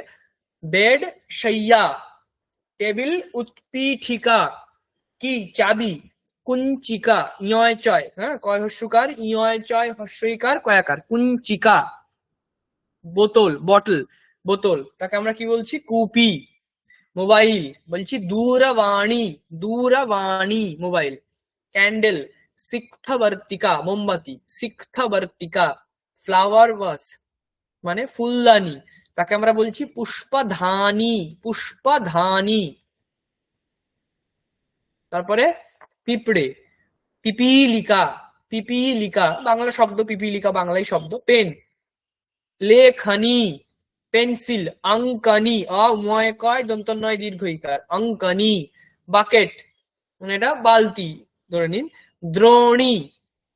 বেড শയ്या, টেবিল উৎপীঠিকা, কি চাবি, কুঞ্চিকা ইয় চয়, হ্যাঁ কয় হস্যকার, ইয় চয় হস্যইকার কয়াকার, কুঞ্চিকা। বোতল বটল, বোতল তাকে আমরা কি বলছি কুপি। মোবাইল বলছি দূরবাণী, দূরবাণী মোবাইল। ক্যান্ডেল সিক্থবর্তিকা, মোমবাতি সিক্থবর্তিকা। ফ্লাওয়ার ভাস মানে ফুলদানি, তাকে আমরা বলছি পুষ্পধানী, পুষ্পধানী। তারপরে পিঁপড়ে পিপীলিকা, পিপীলিকা বাংলা শব্দ, পিপীলিকা বাংলাই শব্দ। পেন লেখনী, পেন্সিল অঙ্কনী, অময় কয় দন্ত নয় দীর্ঘ ইকার, অঙ্কনী। বাকেট মানে এটা বালতি ধরে নিন। দ্রোণী,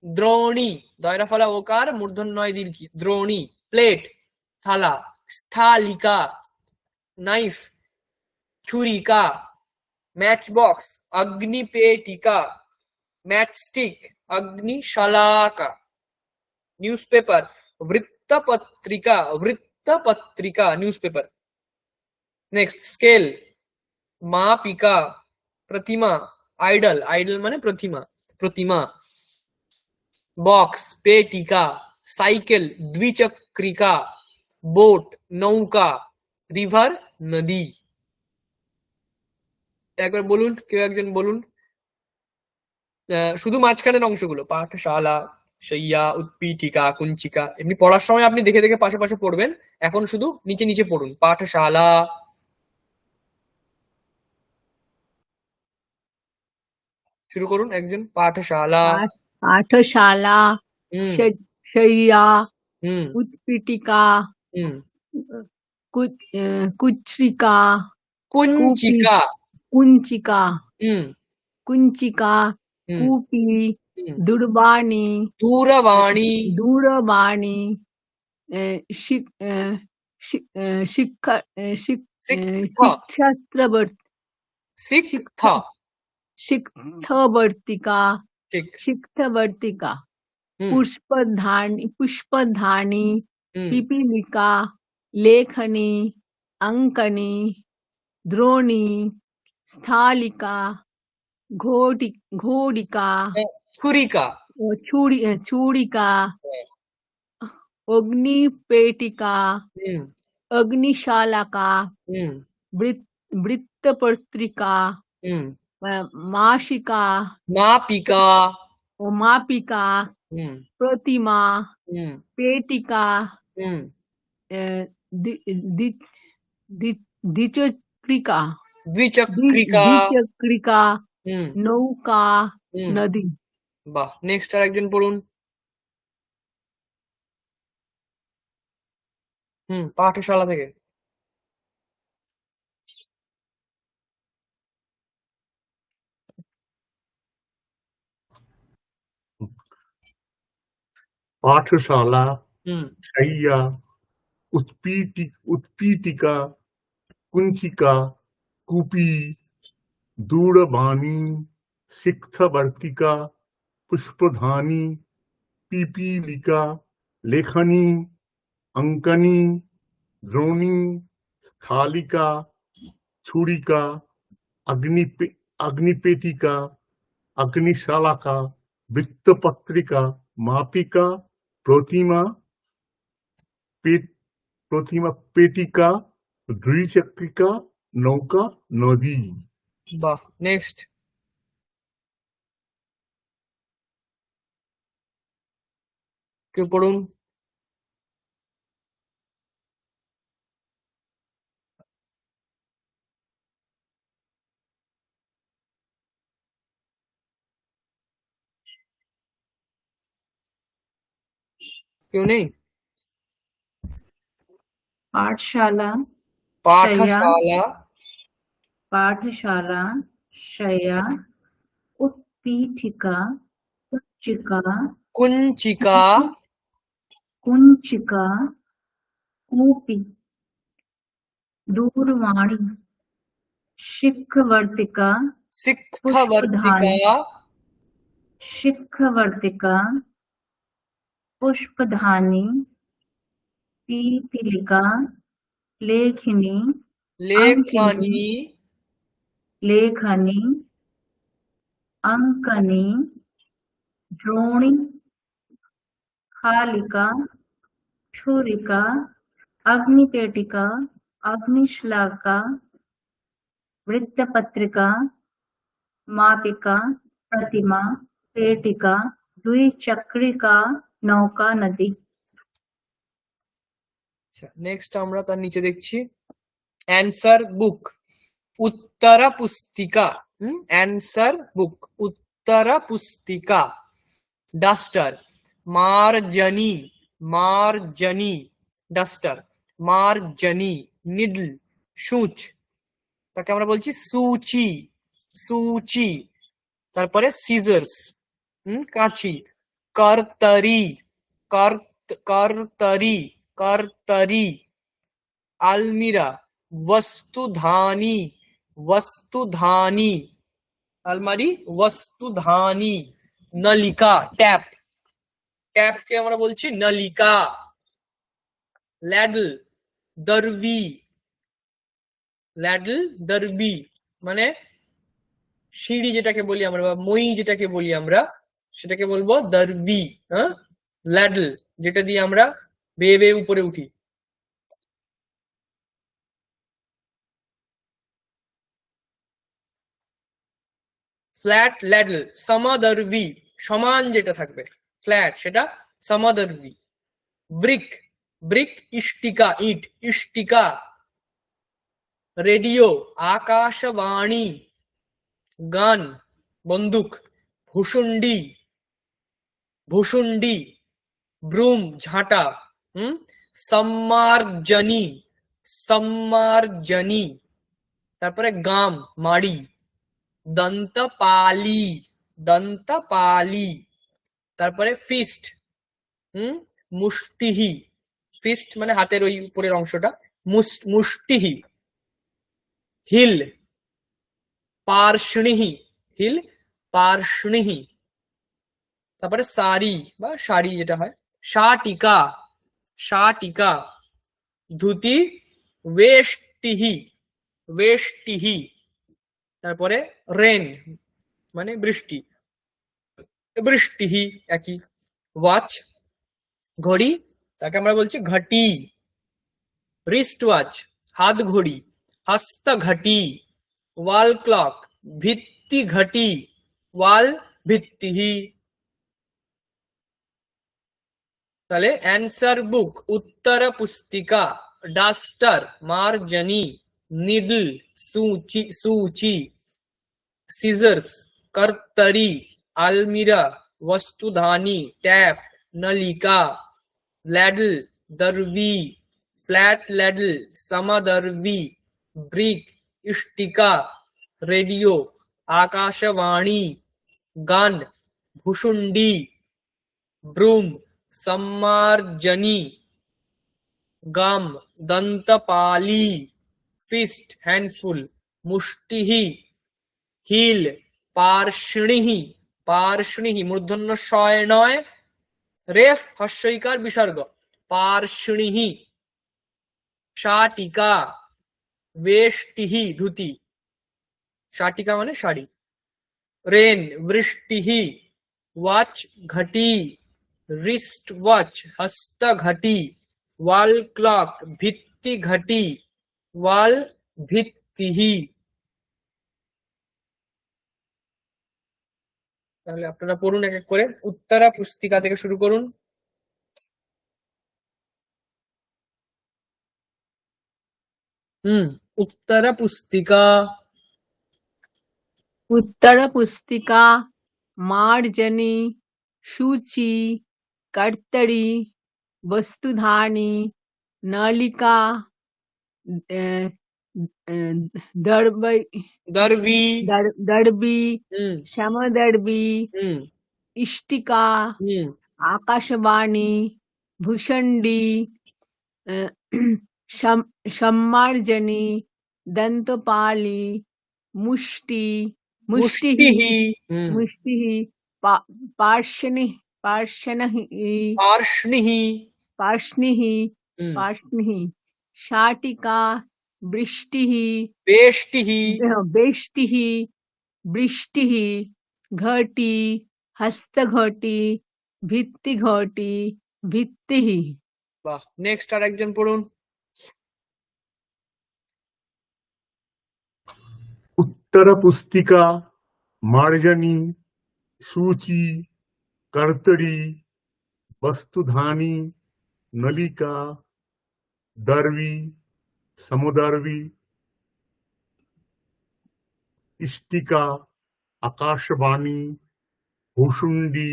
দ্রোণী দয়রা ফলা ওকার মূর্ধন্য নয় দীর্ঘি, দ্রোণী। প্লেট থালা, স্থলিকা। নাইফ ছুরিকা। ম্যাচ বক্স অগ্নিপেটিকা। ম্যাচস্টিক অগ্নিশলাকা। নিউজপেপার वृत्तपत्रिका, वृत्तपत्रिका न्यूज़पेपर। नेक्स्ट स्केल मापिका। प्रतिमा आइडल, आइडल माने प्रतिमा, प्रतिमा। बॉक्स पेटिका। साइकिल द्विचक्रिका। बोट नौका। रिवर नदी। একবার বলুন, কেউ একজন বলুন শুধু মাঝখানের অংশগুলো, পাঠশালা শయ్যা উৎপীঠিকা কুঞ্চিকা। এমনি পড়ার সময় আপনি দেখে দেখে পাশে পাশে পড়বেন, এখন শুধু নিচে নিচে পড়ুন। পাঠশালা, শুরু করুন একজন। পাঠশালা। পাঠশালা, হুম শయ్যা, হুম উৎপীঠিকা, হুম কুচ্রিকা, কূপি, কুঞ্চিকা। কুঞ্চিকা, হুম কুঞ্চিকা, হুম কূপি, হুম দূরবাণী, দূরবাণী। দূরবাণী, শিক- শিক্ষা, শিক্ষা, শিক্ষা। শিক্ষাবর্তিকা, ঠিক। শিক্ষাবর্তিকা। হুম पुष्पधानी, पुष्पधानी, হুম पिपीलिका, लेखनी, अंकनी, द्रोणी, स्थालिका, घोड़िका, ছুরিকা। चूड़िका, अग्निपेटिका, হুম अग्निशालाका, হুম वृत्तपत्रिका, হুম मासिका, মাপিকা। मापिका, হুম प्रतिमा, হুম पेटिका, হুম দ্বিচক্রিকা, দ্বিচক্রিকা। দ্বিচক্রিকা, হুম নৌকা, হুম নদী। বাহ, নেক্সট আর একজন পড়ুন। পাঠশালা থেকে। पाठशाला, হুম शय्या, उत्पीठिका, कुंचिका, कूपी, दूरवाणी, शिक्षावर्तिका, पुष्पधानी, पीपीलिका, लेखनी, अंकनी, द्रोणी, स्थालिका, छुरिका, अग्निपेटिका, अग्निशालाका, वृत्तपत्रिका, मापिका, प्रतिमा, पेटिका, द्विचक्रिका, नौका, नदी। বাহ, নেক্সট। কেউ পড়ুন। কেউ নেই? पाठशाला, পাঠশালা, पाठशाला, शय्या, उत्पीठिका, कुंचिका, কুঞ্চিকা, कुंचिका, कूपी, दूरवाणी, शिखवर्तिका, শিক্ষাবর্তিকা, शिखवर्तिका, पुष्पधानी, पीपीलिका, लेखनी, লেখনী, लेखनी, अंकनी, द्रोणी, खालिका, छुरिका, अग्निपेटिका, अग्निश्लाका, वृत्तपत्रिका, मापिका, प्रतिमा, पेटिका, द्विचक्रिका, नौका, नदी। নেক্সট আমরা তার নিচে দেখছি অ্যান্সার বুক, উত্তরা পুস্তিকা। অ্যান্সার বুক, উত্তরা পুস্তিকা। ডাস্টার, মার্জনী, মার্জনী, ডাস্টার, মার্জনী। নিডল, সূচ, তাকে আমরা বলছি সূচি, সূচি। তারপরে সিজার্স, কাঁচি। কর্তরি, কর্তরি, কর্তরি। আলমিরা, वस्तुधानी, वस्तुधानी, আলমারি, वस्तुधानी। নলিকা, ট্যাপ, ট্যাপকে আমরা বলছি নলিকা। ল্যাডল, দর্বি, ল্যাডল, দর্বি মানে সিঁড়ি যেটাকে বলি আমরা, বা মই যেটাকে বলি আমরা, সেটাকে বলবো দর্বি। ল্যাডল, যেটা দিয়ে আমরা বেয়ে বেয়ে উপরে উঠি। ফ্ল্যাট ল্যাডল, সমাদর্বি, সমান যেটা থাকবে ফ্ল্যাট সেটা সমাদর্বি। ব্রিক, ব্রিক ইষ্টিকা, ইট, ইষ্টিকা। রেডিও, আকাশবাণী। গান, বন্দুক। ভুসুন্ডি, ভুসুন্ডি। ব্রুম, ঝাঁটা। সম্মার্জনী, সম্মার্জনী। তারপরে গাম, মাড়ি। দন্তপালি, দন্তপালি। তারপরে ফিস্ট, মুষ্টিহি। ফিস্ট মানে হাতের ওই উপরের অংশটা, মুষ্টিহি। Hill, পার্শ্বনিহি, hill, পার্শ্বনিহি। তারপরে সারি বা শাড়ি যেটা হয়, শাটিকা, শাটিকা। ধুতি, ওয়েষ্টিহি, ওয়েষ্টিহি। তারপরে রেন মানে বৃষ্টি, বৃষ্টিহি একই। ওয়াচ, ঘড়ি, তাকে আমরা বলছি ঘটি। রিস্ট ওয়াচ, হাত ঘড়ি, হস্ত ঘটি। ওয়াল ক্লক, ভিত্তি ঘটি, ওয়াল ভিত্তিহি। তাহলে অ্যান্সার বুক, উত্তর পুস্তিকা, ডাস্টার, মার্জনী, needle, सूची, scissors, कर्तरी, अलमीरा, वस्तुधानी, टैप, नलिका, ladle, दरवी, फ्लैट ladle, समदरवी, ब्रिक, इष्टिका, रेडियो, आकाशवाणी, गन, भुशुंडी, ब्रूम, सम्मार्जनी, गम, दंतपाली, फिस्ट, हैंडफुल, मुष्टिः, হিল, পার্ষ্ণিহি মূর্ধন্য শয় নয়, রেফ হস্যইকার বিসর্গ, পার্ষ্ণিহি, শাটিকা, বেষ্টিহি ধুতি, শাটিকা মানে শাড়ি, রেন, বৃষ্টিহি, ওয়াচ, ঘটি, রিস্ট ওয়াচ, হস্ত ঘটি, ওয়াল ক্লক, ভিত্তি ঘটি, ওয়াল ভিত্তিহি। তাহলে আপনারা পড়ুন এক এক করে, উত্তরা পুস্তিকা থেকে শুরু করুন। উত্তরা পুস্তিকা, उत्तर पुस्तिका, मार्जनी, सूची, कर्तरी, वस्तुधानी, नलिका, दड़बी, दरवी, दड़बी, হুম समदड़बी, হুম इष्टिका, হুম आकाशवाणी, भूषंडी, सम्मार्जनी, दंतपाली, मुष्टि, मुष्टिः, মুষ্টিহি, হুম मुष्टिः, पार्ष्णिः, पार्ष्णिः, পার্ষ্ণিহি, पार्ष्णिः, হুম पार्ष्णिः, शाटिका, वृष्टिः, বেষ্টিহি, बेष्टिः, वृष्टिः, घटी, हस्तघटी, भित्तिघटी, भित्तिः। বাহ। নেক্সট আর একজন পড়ুন। उत्तर पुस्तिका, मार्जनी, सूची, कर्तरी, वस्तुधानी, नलिका, दरवी, समुदरवी, इष्टिका, आकाशवाणी, भूषुंडी,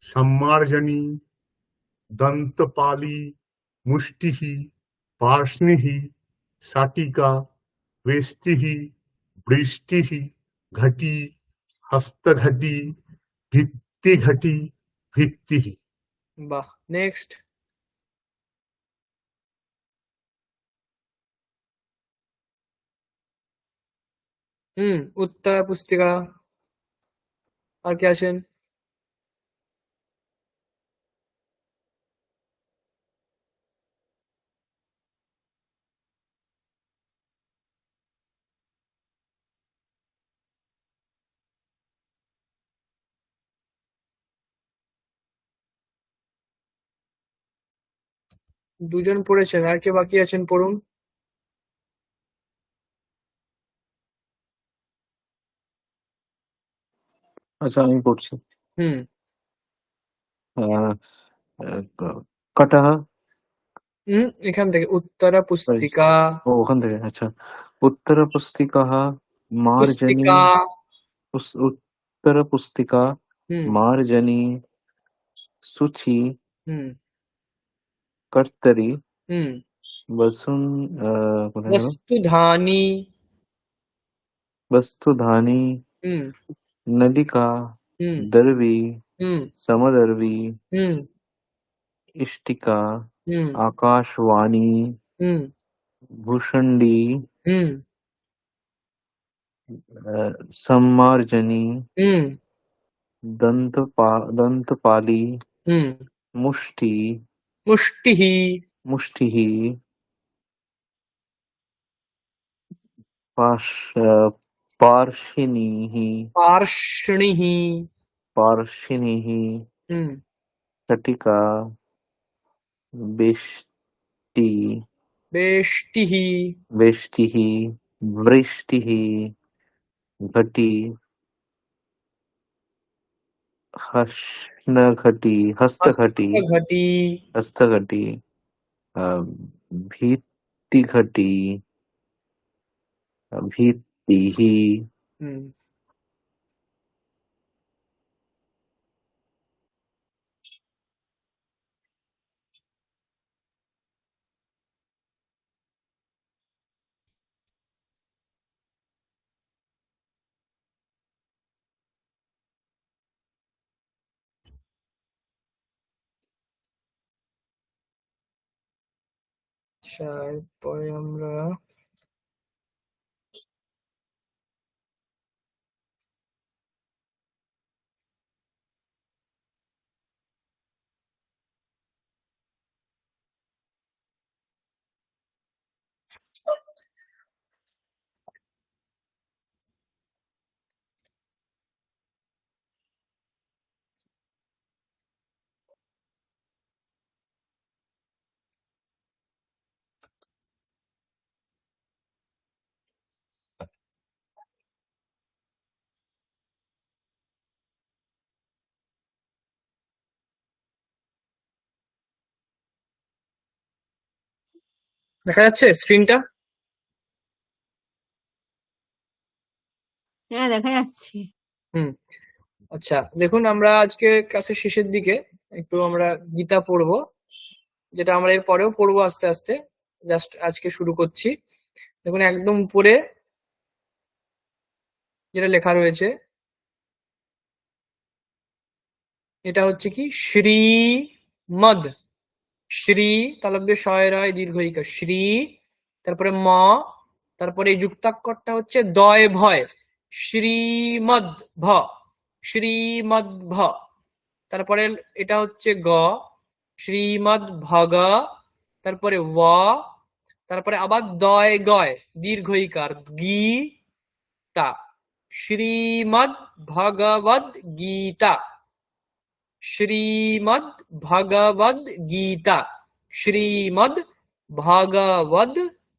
सम्मार्जनी, दंतपाली, मुष्टिः, पार्ष्णिः, शाटिका, वेष्टिः, वृष्टिः, घटी, हस्तघटी, भित्तिघटी, भित्तिः। বাহ। নেক্সট। উত্তরা পুস্তিকা, আর কে আছেন? দুজন পড়েছেন, আর কে বাকি আছেন পড়ুন। আচ্ছা, আমি পড়ছি। হুম আহ, আহ, কাটাহ, এখান থেকে উত্তরা পুস্তিকা, ও ওখান থেকে। আচ্ছা, উত্তর পুস্তিকাः মার্জনী, পুস্তিকা, উত্তর পুস্তিকা হুম মার্জনী, सूची, হুম कर्तरी, হুম वसुन কোথায় গেল? वस्तुधानी, वस्तुधानी, হুম नलिका, হুম दरवी, হুম समदरवी, হুম इष्टिका, হুম आकाशवाणी, হুম भूषंडी, হুম सम्मार्जनी, হুম दंतपाली, হুম मुष्टि, मुष्टिः, मुष्टिः, पार्षिणीः, पार्ष्णिः, पार्षिणीः, হুম शटिका, बेष्टि, बेष्टिः, वेष्टिः, वृष्टिः, घटी, हस्तघटी, हस्तघटी, हस्तघटी, भित्तिघटी, ভিত্তিः হুম আচ্ছা, এরপরে আমরা দেখা যাচ্ছে স্ক্রিনটা? হ্যাঁ, দেখা যাচ্ছে। হুম আচ্ছা, দেখুন আমরা আজকে ক্লাসের শেষের দিকে একটু আমরা গীতা পড়বো, যেটা আমরা এর পরেও পড়বো আস্তে আস্তে। জাস্ট আজকে শুরু করছি। দেখুন একদম উপরে যেটা লেখা রয়েছে, এটা হচ্ছে কি শ্রীমদ। শ্রী তালব্য শয় রয় দীর্ঘইকার শ্রী, তারপরে ম, তারপরে এই যুক্তাক্ষরটা হচ্ছে দয় ভয়, শ্রীমদ ভ, শ্রীমদ ভ। তারপরে এটা হচ্ছে গ, শ্রীমদ ভগ, তারপরে ওয়া, তারপরে আবার দয় গয় দীর্ঘইকার গীতা, শ্রীমদ ভগবদ গীতা, শ্রীমদ ভগবদ গীতা, শ্রীমদ ভগবদ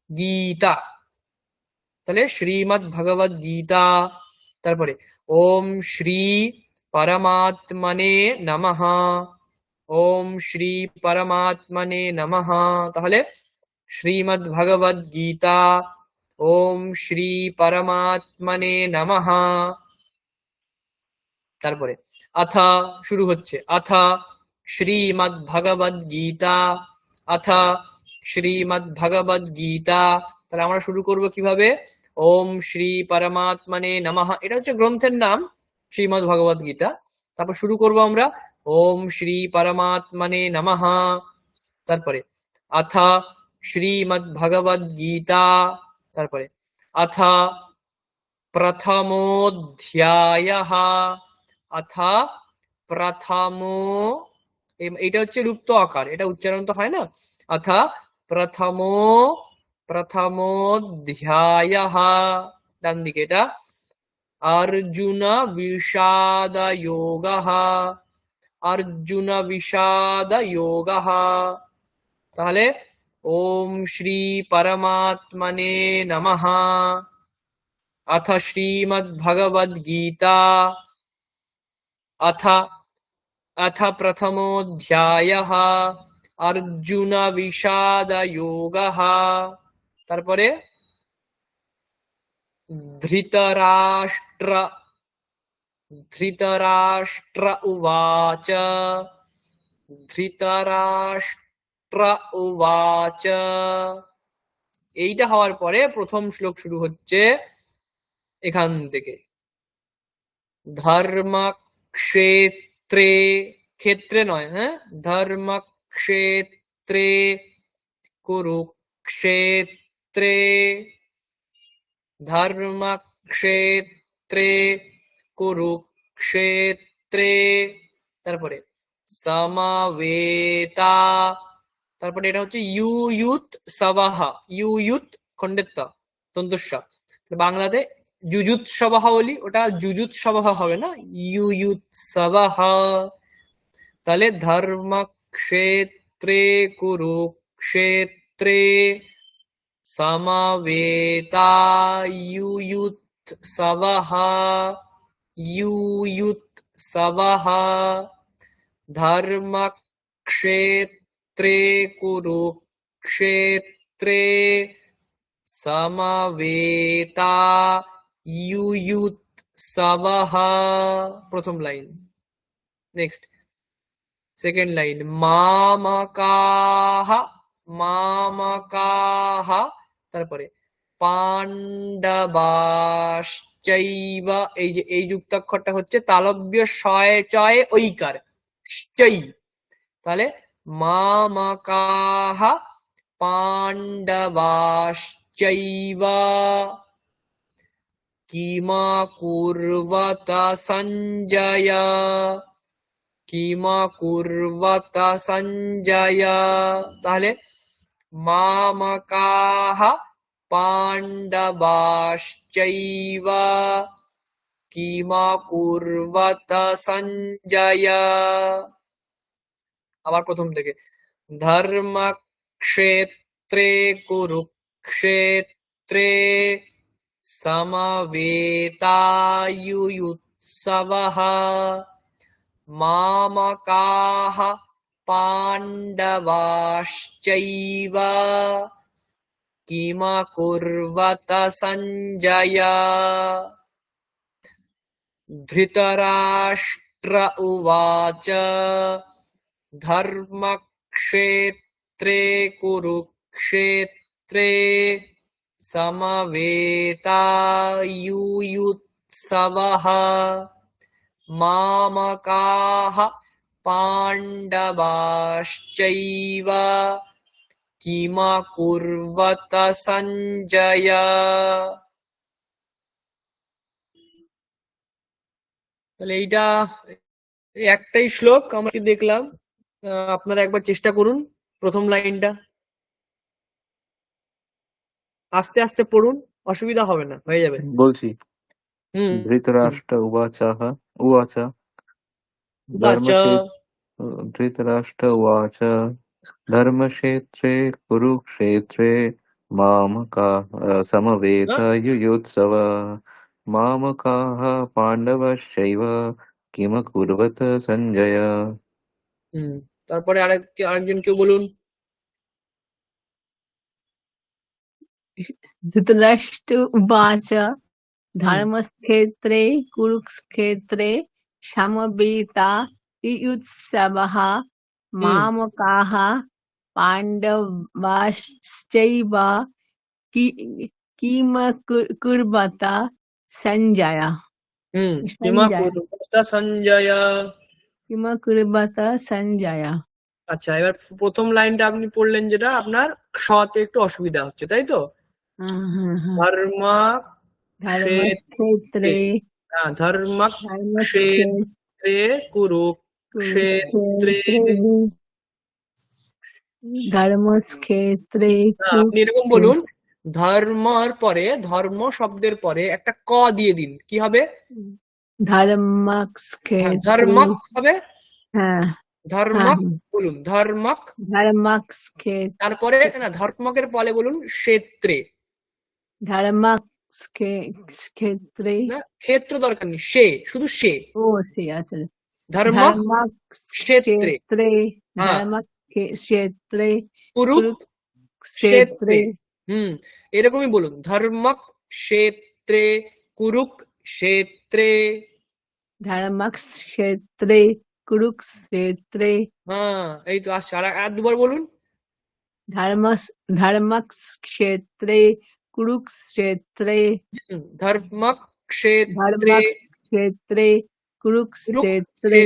গীতা। তাহলে শ্রীমদ ভগবদ গীতা। তারপরে ওম শ্রী পরমাত্মনে নমঃ, ওম শ্রী পরমাত্মনে নমঃ। তাহলে শ্রীমদ ভগবদ গীতা, ওম শ্রী পরমাত্মনে নমঃ। তারপরে অথ শুরু হচ্ছে, অথ শ্রীমদ ভগবদ গীতা, অথ শ্রীমদ ভগবদ গীতা। তাহলে আমরা শুরু করব কিভাবে? ওম শ্রী পরমাত্মনে নমঃ, এটা হচ্ছে গ্রন্থের নাম, শ্রীমদ ভগবদ গীতা। তারপর শুরু করব আমরা ওম শ্রী পরমাত্মনে নমঃ। তারপরে অথ শ্রীমদ ভগবদ গীতা, তারপরে অথ প্রথমোধ্যায়ঃ, অথ প্রথমো, এটা হচ্ছে লুপ্ত আকার, এটা উচ্চারণ তো হয় না। অথ প্রথমোধ্যায়ঃ, ডান দিকে এটা অর্জুন বিষাদ যোগঃ, অর্জুন বিষাদ যোগঃ। তাহলে ওম শ্রী পরমাত্মনে নমঃ। अथ श्रीमद्भगवद्गीता, अथ अथ प्रथमोऽध्यायः अर्जुन विषाद योगः। তারপরে ধৃতরাষ্ট্র, ধৃতরাষ্ট্র উবাচ, ধৃতরাষ্ট্র উবাচ। এইটা হওয়ার পরে প্রথম শ্লোক শুরু হচ্ছে এখান থেকে। ধর্মক্ষেত্রে, ক্ষেত্রে নয়, হ্যাঁ, ধর্মক্ষেত্রে কুরুক্ষেত্রে, ধর্মক্ষেত্রে কুরুক্ষেত্রে। তারপরে সমবেতা, তারপরে এটা হচ্ছে ইউয়ুত সবাহা, ইউয়ুত খণ্ডের ত তন্তুস্ব, বাংলাতে যুযুৎসবাহ বলি, ওটা যুযুৎসবাহ হবে না, ইউয়ুৎসবাহ। তাহলে ধর্মক্ষেত্রে কুরুক্ষেত্রে সমবেতা ইউয়ুৎসবাহ, ইউয়ুৎসবাহ। ধর্মক্ষেত্রে কুরুক্ষেত্রে সমবেতা ইয়ুৎসবঃ, প্রথম লাইন। নেক্সট সেকেন্ড লাইন, মামকাঃ মামকাঃ, তারপরে পাণ্ডবাশ্চৈব, এই যে এই যুক্তাক্ষরটা হচ্ছে তালব্য শয় চয় ঐকার চৈ, তাহলে মামকাঃ পাণ্ডবাশ্চৈব কিমকুর্বত সঞ্জয় কিমকুর্বত সঞ্জয়, তাহলে মামকাঃ পাণ্ডবাশ্চৈব কিমকুর্বত সঞ্জয়। আবার প্রথম থেকে, ধর্মক্ষেত্রে কুরুক্ষেত্রে সমবেতায়ুৎসবঃ মামকাঃ পাণ্ডবাশ্চৈব কিমকুর্বত সঞ্জয়। ধৃতরাষ্ট্র উবাচ ধর্মক্ষেত্রে কুরুক্ষেত্রে সমবেতায়ুৎসবঃ মামকাঃ পাণ্ডবাশ্চৈব কিমকুর্বত সঞ্জয়। তাহলে এইটা এই একটাই শ্লোক আমরা দেখলাম, আপনারা একবার চেষ্টা করুন প্রথম লাইনটা, আস্তে আস্তে পড়ুন, অসুবিধা হবে না, হয়ে যাবে। বলছি, হুম। ধৃতরাষ্ট্র উবাচः উবাচ বাচ ধৃতরাষ্ট্র উবাচ ধর্মক্ষেত্রে কুরুক্ষেত্রে মামকাঃ সমবেতায়ুৎসবঃ মামকাঃ পাণ্ডবাশ্চৈব কিমকুর্বত সঞ্জয়। তারপরে আরেকজন কেউ বলুন। ধৃতরাষ্ট্র উবাচ ধর্মক্ষেত্রে কুরুক্ষেত্রে সমবেতায়ুৎসবঃ মামকাঃ পাণ্ডবাশ্চৈব কিমকুর্বত সঞ্জয়। কিমকুর্বত সঞ্জয়। কিমকুর্বত সঞ্জয়। আচ্ছা, এবার প্রথম লাইনটা আপনি পড়লেন, যেটা আপনার শতে একটু অসুবিধা হচ্ছে, তাই তো? ধর্মক্ষেত্রে ধর্মক্ষেত্রে কুরুক্ষেত্রে, ধর্মক্ষেত্রে আপনি এরকম বলুন, ধর্মর পরে, ধর্ম শব্দের পরে একটা ক দিয়ে দিন, কি হবে? ধর্মক্ষেত্রে। ধর্মক হবে, হ্যাঁ, ধর্মক বলুন, ধর্মক। ধর্মক্ষেত্রে, তারপরে না, ধর্মকের পরে বলুন ক্ষেত্রে। ধর্মক্ষেত্রে, না, ক্ষেত্র দরকার নেই, সে, শুধু সে। ও সে আছে। ধর্মক্ষেত্রে, ধর্মক্ষেত্রে কুরুক্ষেত্রে, এরকমই বলুন, ধর্মক্ষেত্রে কুরুক্ষেত্রে। ধর্মক্ষেত্রে কুরুক্ষেত্রে। হ্যাঁ, এই তো আসছে। আর দুবার বলুন। ধর্মক্ষেত্রে কুরুক্ষেত্রে। ধর্মক্ষেত্রে কুরুক্ষেত্রে।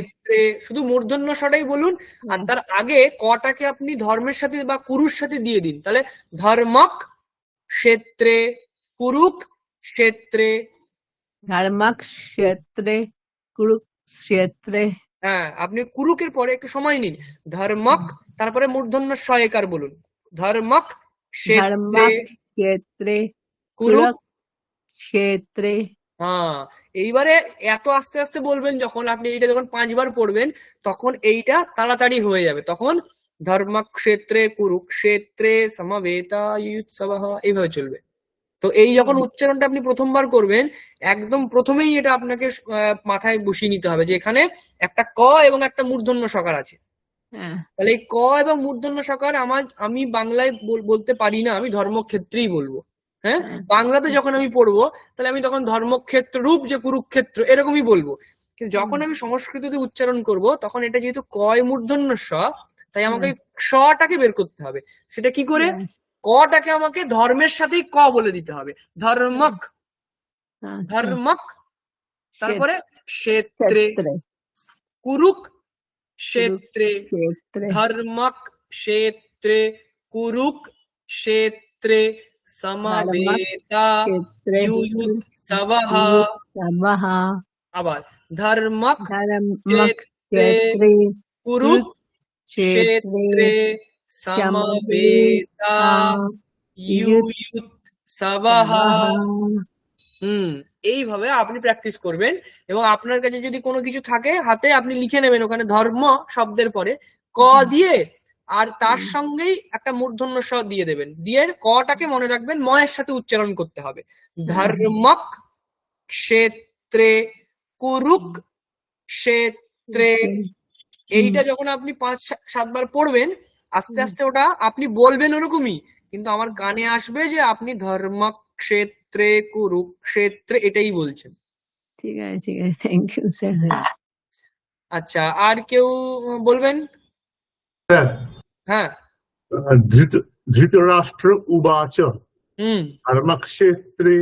শুধু মূর্ধন্য স্বরেই বলুন, আর তার আগে কটাকে আপনি ধর্মের সাথে বা কুরুর সাথে দিয়ে দিন, তাহলে ধর্মক্ষেত্রে কুরুক্ষেত্রে। ধর্মক্ষেত্রে কুরুক্ষেত্রে। হ্যাঁ, আপনি কুরুকের পরে একটু সময় নিন, ধর্মক, তারপরে মূর্ধন্য স্বয়কার বলুন, ধর্মক্ষেত্রে কুরুক্ষেত্রে। হ্যাঁ, এইবারে এত আস্তে আস্তে বলবেন, যখন আপনি এইটা যখন 5 বার পড়বেন তখন এইটা তাড়াতাড়ি হয়ে যাবে, তখন ধর্মক্ষেত্রে কুরুক্ষেত্রে সমবেতায়ুৎসবঃ এইভাবে চলবে। তো এই যখন উচ্চারণটা আপনি প্রথমবার করবেন, একদম প্রথমেই এটা আপনাকে মাথায় বসিয়ে নিতে হবে যে এখানে একটা ক এবং একটা মূর্ধন্য সকার আছে। তাহলে এই ক এবং মূর্ধন্য সকার আমি বাংলায় বলতে পারি না, আমি ধর্মক্ষেত্রেই বলবো। হ্যাঁ, বাংলাতে যখন আমি পড়বো তাহলে আমি তখন ধর্মক্ষেত্র রূপ যে কুরুক্ষেত্র এরকমই বলবো, কিন্তু যখন আমি সংস্কৃততে উচ্চারণ করব তখন এটা যেহেতু কয় মূর্ধন্য স, তাই আমাকে শটাকে বের করতে হবে। সেটা কি করে? কটাকে আমাকে ধর্মের সাথেই ক বলে দিতে হবে, ধর্মক, ধর্মক। তারপরে ক্ষেত্রে, কুরুক ক্ষেত্রে, ধর্মক ক্ষেত্রে, কুরুক ক্ষেত্রে, সমবেতা ইউয়ুৎ সবহ। আবার ধর্মক ক্ষেত্রে, কুরুক ক্ষেত্রে, সমবেতা ইউয়ুৎ সবহ। এইভাবে আপনি প্র্যাকটিস করবেন, এবং আপনার কাছে যদি কোনো কিছু থাকে হাতে আপনি লিখে নেবেন ওখানে ধর্ম শব্দের পরে ক দিয়ে, আর তার সঙ্গেই একটা মূর্ধন্য স দিয়ে দেবেন, দিয়ে কটাকে মনে রাখবেন ময়ের সাথে উচ্চারণ করতে হবে। ধর্মক ক্ষেত্রে, কুরুক ক্ষেত্রে। এইটা যখন আপনি 5-7 বার পড়বেন, আস্তে আস্তে ওটা আপনি বলবেন ওরকমই, কিন্তু আমার কানে আসবে যে আপনি ধর্মক্ষেত্রে, কুরুক্ষেত্রে এটাই বলছেন। ঠিক আছে, ঠিক আছে, থ্যাংক ইউ স্যার। আচ্ছা, আর কেউ বলবেন? স্যার, হ্যাঁ। ধৃতরাষ্ট্র উবাচ ধর্মক্ষেত্রে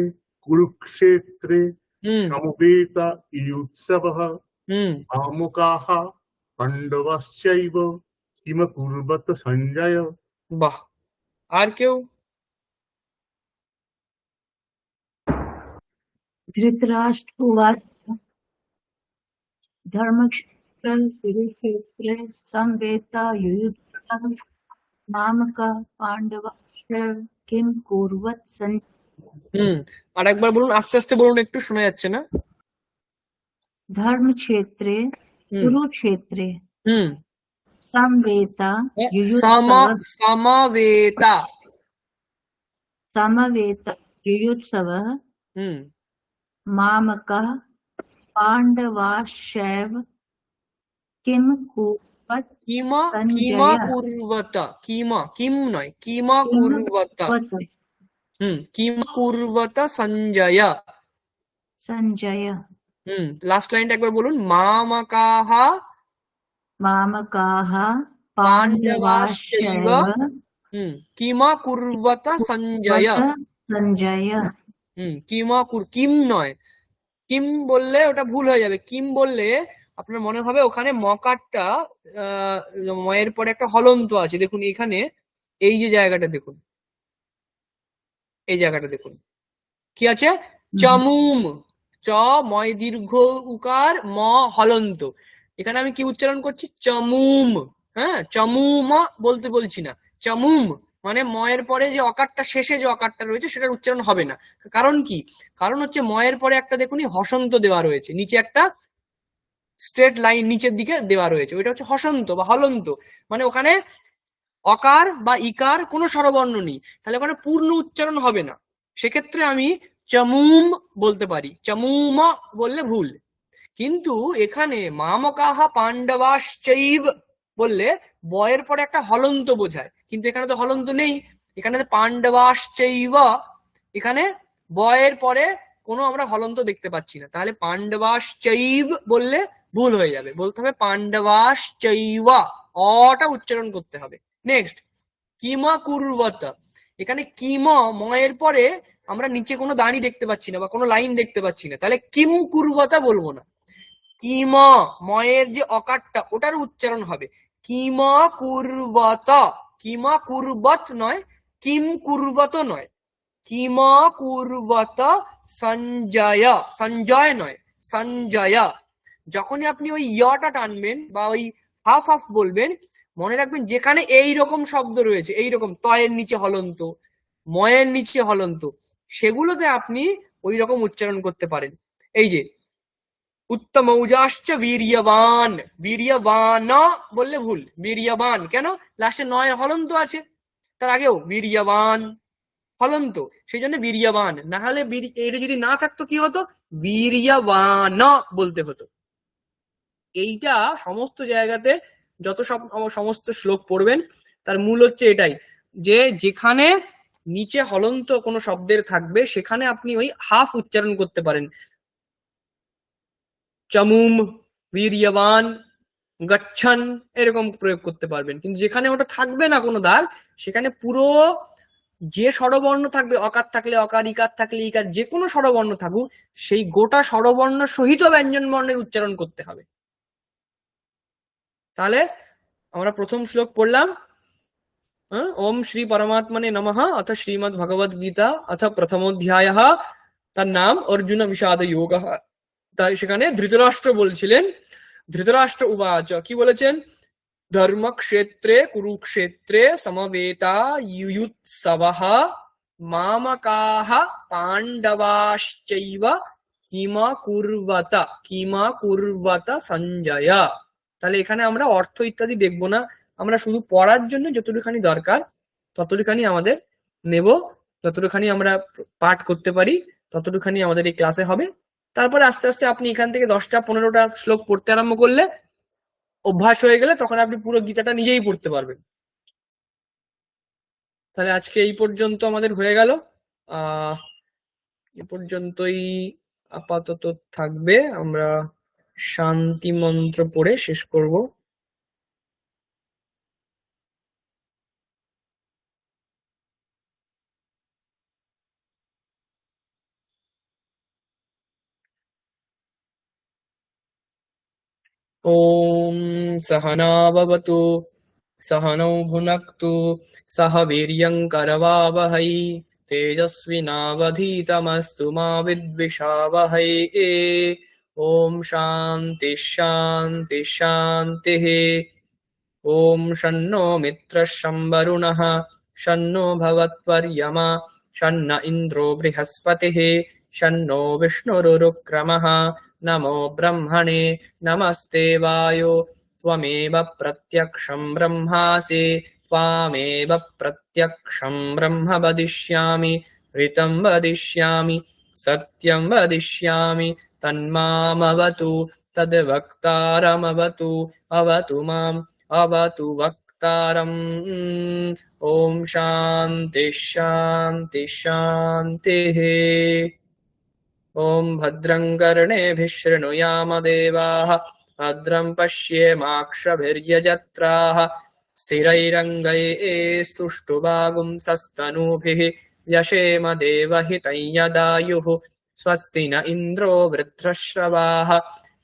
কুরুক্ষেত্রে সমবেত ইয়ুৎসবঃ মামকাঃ পাণ্ডবশ্চৈব কিম কুর্বত সঞ্জয়। বাহ, আর কেউ? धृतराष्ट्र उवाच धर्मक्षेत्र कुरुक्षेत्र समवेता युयुत्सव मामकः पाण्डवश्च किं कुर्वत् सञ्जय। আর একবার বলুন, আস্তে আস্তে বলুন, একটু শোনা যাচ্ছে না। धर्मक्षेत्रे कुरुक्षेत्रे समवेता সমবেতা समवेता युयुत्सवः मामकः पाण्डवाश्चैव किं कुर्वत् কিমা কুর্বত, কিম নয়, কিমা কুর্বত, কিমা কুর্বত সঞ্জয়। সঞ্জয়। লাস্ট লাইনটা একবার বলুন। মামকাঃ পাণ্ডবাশ্চৈব কিমা কুর্বত সঞ্জয়। সঞ্জয়। কিম নয়, কিম বললে ওটা ভুল হয়ে যাবে। কিম বললে আপনার মনে হবে ওখানে মকারটা ময়ের পরে একটা হলন্ত আছে। দেখুন এখানে এই যে জায়গাটা দেখুন, এই জায়গাটা দেখুন কি আছে, চমুম, চ ময় দীর্ঘ উকার ম হলন্ত। এখানে আমি কি উচ্চারণ করছি? চমুম। হ্যাঁ, চমুম বলতে বলছি না, চমুম মানে ময়ের পরে যে অকারটা, শেষে যে অকারটা রয়েছে সেটার উচ্চারণ হবে না। কারণ কি? কারণ হচ্ছে ময়ের পরে একটা দেখুনি হসন্ত দেওয়া রয়েছে, নিচে একটা স্ট্রেট লাইন নিচের দিকে দেওয়া রয়েছে, ওইটা হচ্ছে হসন্ত বা হলন্ত। মানে ওখানে অকার বা ইকার কোনো স্বরবর্ণ নেই, তাহলে ওখানে পূর্ণ উচ্চারণ হবে না। সেক্ষেত্রে আমি চমুম বলতে পারি, চমুম বললে ভুল। কিন্তু এখানে মামকাঃ পাণ্ডবাশ্চৈব বললে বয়ের পরে একটা হলন্ত বোঝায়, কিন্তু এখানে তো হলন্ত নেই, এখানে পাণ্ডবাশ্চৈব, এখানে বয়ের পরে কোনো আমরা হলন্ত দেখতে পাচ্ছি না, তাহলে পাণ্ডবাশ্চৈব বললে ভুল হয়ে যাবে, বলতে হবে পাণ্ডবাশ্চৈব, অটা উচ্চারণ করতে হবে। নেক্সট, কিমা কুর্বত। এখানে কিম ময়ের পরে আমরা নিচে কোনো দাঁড়ি দেখতে পাচ্ছি না বা কোনো লাইন দেখতে পাচ্ছি না, তাহলে কিম কুর্বতা বলবো না। কিম ময়ের যে অকারটা ওটার উচ্চারণ হবে কিম কুর্বত, কিমা কুর্বত নয়, কিম কুর্বত নয়, কিম কুর্বত সঞ্জয়, সঞ্জয় নয়, সঞ্জয়। যখনই আপনি ওই ইয়টা টানবেন বা ওই হাফ হাফ বলবেন, মনে রাখবেন যেখানে এই রকম শব্দ রয়েছে, এই রকম তয়ের নিচে হলন্ত, ময়ের নিচে হলন্ত, সেগুলোতে আপনি ওই রকম উচ্চারণ করতে পারেন। এই যে উত্তমৌজাশ্চ বীর্যবান, বীর্যবান বললে ভুল, বীর্যবান কেন? লাস্টে নয় হলন্ত আছে, তার আগেও বীর্যবান হলন্ত, সেই জন্য বীর্যবান। না হলে এটা যদি না থাকতো কি হতো? বীর্যবান বলতে হতো। এইটা সমস্ত জায়গাতে যত সমস্ত শ্লোক পড়বেন তার মূল হচ্ছে এটাই, যে যেখানে নিচে হলন্ত কোনো শব্দের থাকবে সেখানে আপনি ওই হাফ উচ্চারণ করতে পারেন, চমুম, বীর্যবান, গচ্ছন, এরকম প্রয়োগ করতে পারবেন। কিন্তু যেখানে ওটা থাকবে না কোনো দাগ, সেখানে পুরো যে স্বরবর্ণ থাকবে, অকার থাকলে অকার, ইকার থাকলে ইকার, যে কোনো স্বরবর্ণ থাকুক, সেই গোটা স্বরবর্ণ সহিত ব্যঞ্জন বর্ণের উচ্চারণ করতে হবে। তাহলে আমরা প্রথম শ্লোক পড়লাম, ওম শ্রী পরমাত্মনে নমঃ, অথ শ্রীমদ্ ভগবদ গীতা অথ প্রথমোধ্যায়ঃ, তার নাম অর্জুন বিষাদ যোগঃ। তাই সেখানে ধৃতরাষ্ট্র বলছিলেন, ধৃতরাষ্ট্র উবাচ, কি বলেছেন? ধর্মক্ষেত্রে কুরুক্ষেত্রে সমবেতা ইয়ুৎসবঃ মামকাঃ পাণ্ডবাশ্চৈব কিমকুর্বত সঞ্জয়। তাহলে এখানে আমরা অর্থ ইত্যাদি দেখবো না, আমরা শুধু পড়ার জন্য যতটুখানি দরকার ততটুখানি আমাদের নেব, যতটুখানি আমরা পাঠ করতে পারি ততটুখানি আমাদের এই ক্লাসে হবে। তারপরে আস্তে আস্তে আপনি এখান থেকে 10টা-15টা শ্লোক পড়তে আরম্ভ করলে, অভ্যাস হয়ে গেলে তখন আপনি পুরো গীতাটা নিজেই পড়তে পারবেন। তাহলে আজকে এই পর্যন্ত আমাদের হয়ে গেল, এ পর্যন্তই আপাতত থাকবে। আমরা শান্তি মন্ত্র পড়ে শেষ করব। ॐ सहना भवतु सहनौ भुनक्तु सह वीर्यङ्करवावहै तेजस्विनावधीतमस्तु मा विद्विषावहै। ॐ शान्ति शान्ति शान्तिः। ॐ शन्नो मित्रः शं वरुणः शन्नो भवत्वर्यमा शन्न इन्द्रो बृहस्पतिः शन्नो विष्णुरुक्रमः। नमो ब्रह्मणे नमस्ते वायो त्वमेव प्रत्यक्षं ब्रह्मासि त्वामेव प्रत्यक्षं ब्रह्म वदिष्यामि ऋतं वदिष्यामि सत्यं वदिष्यामि तन्मामवतु तद्वक्तारमवतु अवतु माम् अवतु वक्तारम्। ॐ शान्ति शान्ति शान्तिः। ॐ भद्रं कर्णेभिः शृणुयाम देवाः भद्रं पश्येमाक्षभिर्यजत्राः स्थिरैरङ्गैस्तुष्टुवागुंसस्तनूभिः व्यशेम देवहितं यदायुः। स्वस्ति न इन्द्रो वृद्धश्रवाः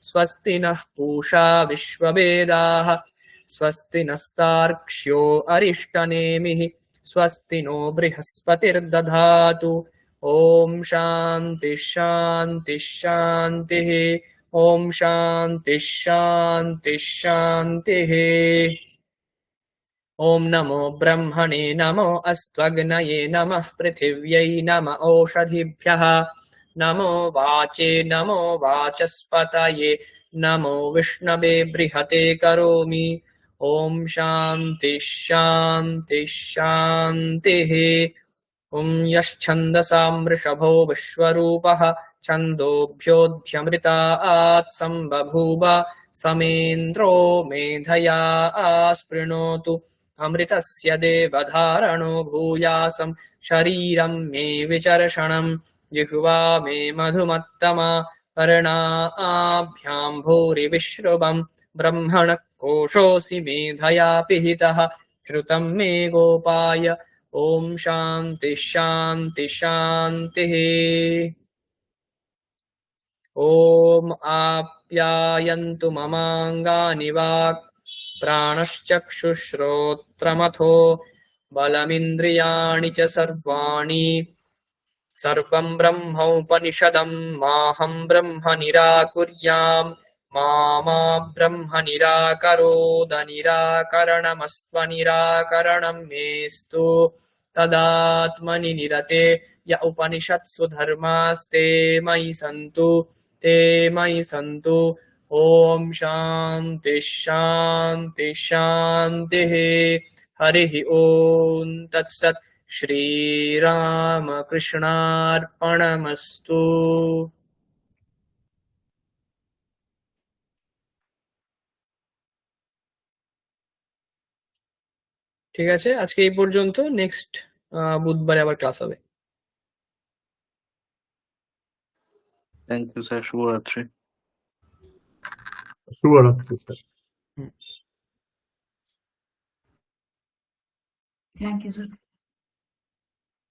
स्वस्ति नः पूषा विश्ववेदाः स्वस्ति नस्तार्क्ष्यो अरिष्टनेमिः स्वस्ति नो बृहस्पतिर्दधातु। ॐ शान्ति शान्ति शान्तिः। ॐ शान्ति शान्ति शान्तिः। ॐ नमो ब्रह्मणे नमो अस्त्वग्नये नमः पृथिव्यै नम ओषधिभ्यः नमो वाचे नमो वाचस्पतये नमो विष्णवे बृहते करोमि। ॐ शान्ति शान्ति शान्तिः। ॐ यश्छन्दसां वृषभो विश्वरूपः छन्दोभ्योऽध्यमृतात् सम्बभूव समेन्द्रो मेधया स्पृणोतु अमृतस्य देवधारणो भूयासं शरीरं मे विचर्षणं जिह्वा मे मधुमत्तमा कर्णाभ्यां भूरिविश्रुवं ब्रह्मणः कोशोऽसि मेधया पिहितः श्रुतं मे गोपाय। ॐ शान्ति शान्ति शान्तिः। ॐ आप्यायन्तु ममाङ्गानि वाक् प्राणश्चक्षुश्रोत्रमथो बलमिन्द्रियाणि च सर्वाणि सर्वं ब्रह्मोपनिषदं माहं ब्रह्म निराकुर्याम् मा ब्रह्म निराकरोद निराकरणमस्त्वनिराकरणं मेस्तु तदात्मनि निरते य उपनिषत्सु धर्मास्ते मयि सन्तु ते मयि सन्तु। ॐ शान्ति शान्ति शान्तिः। हरिः ॐ तत्सत्। শ্রীরামকৃষ্ণার্পণমস্তু। ঠিক আছে, আজকে এই পর্যন্ত। নেক্সট বুধবারে আবার ক্লাস হবে। থ্যাংক ইউ স্যার, শুভরাত্রি। শুভরাত্রি sir. Hmm. Thank you, sir.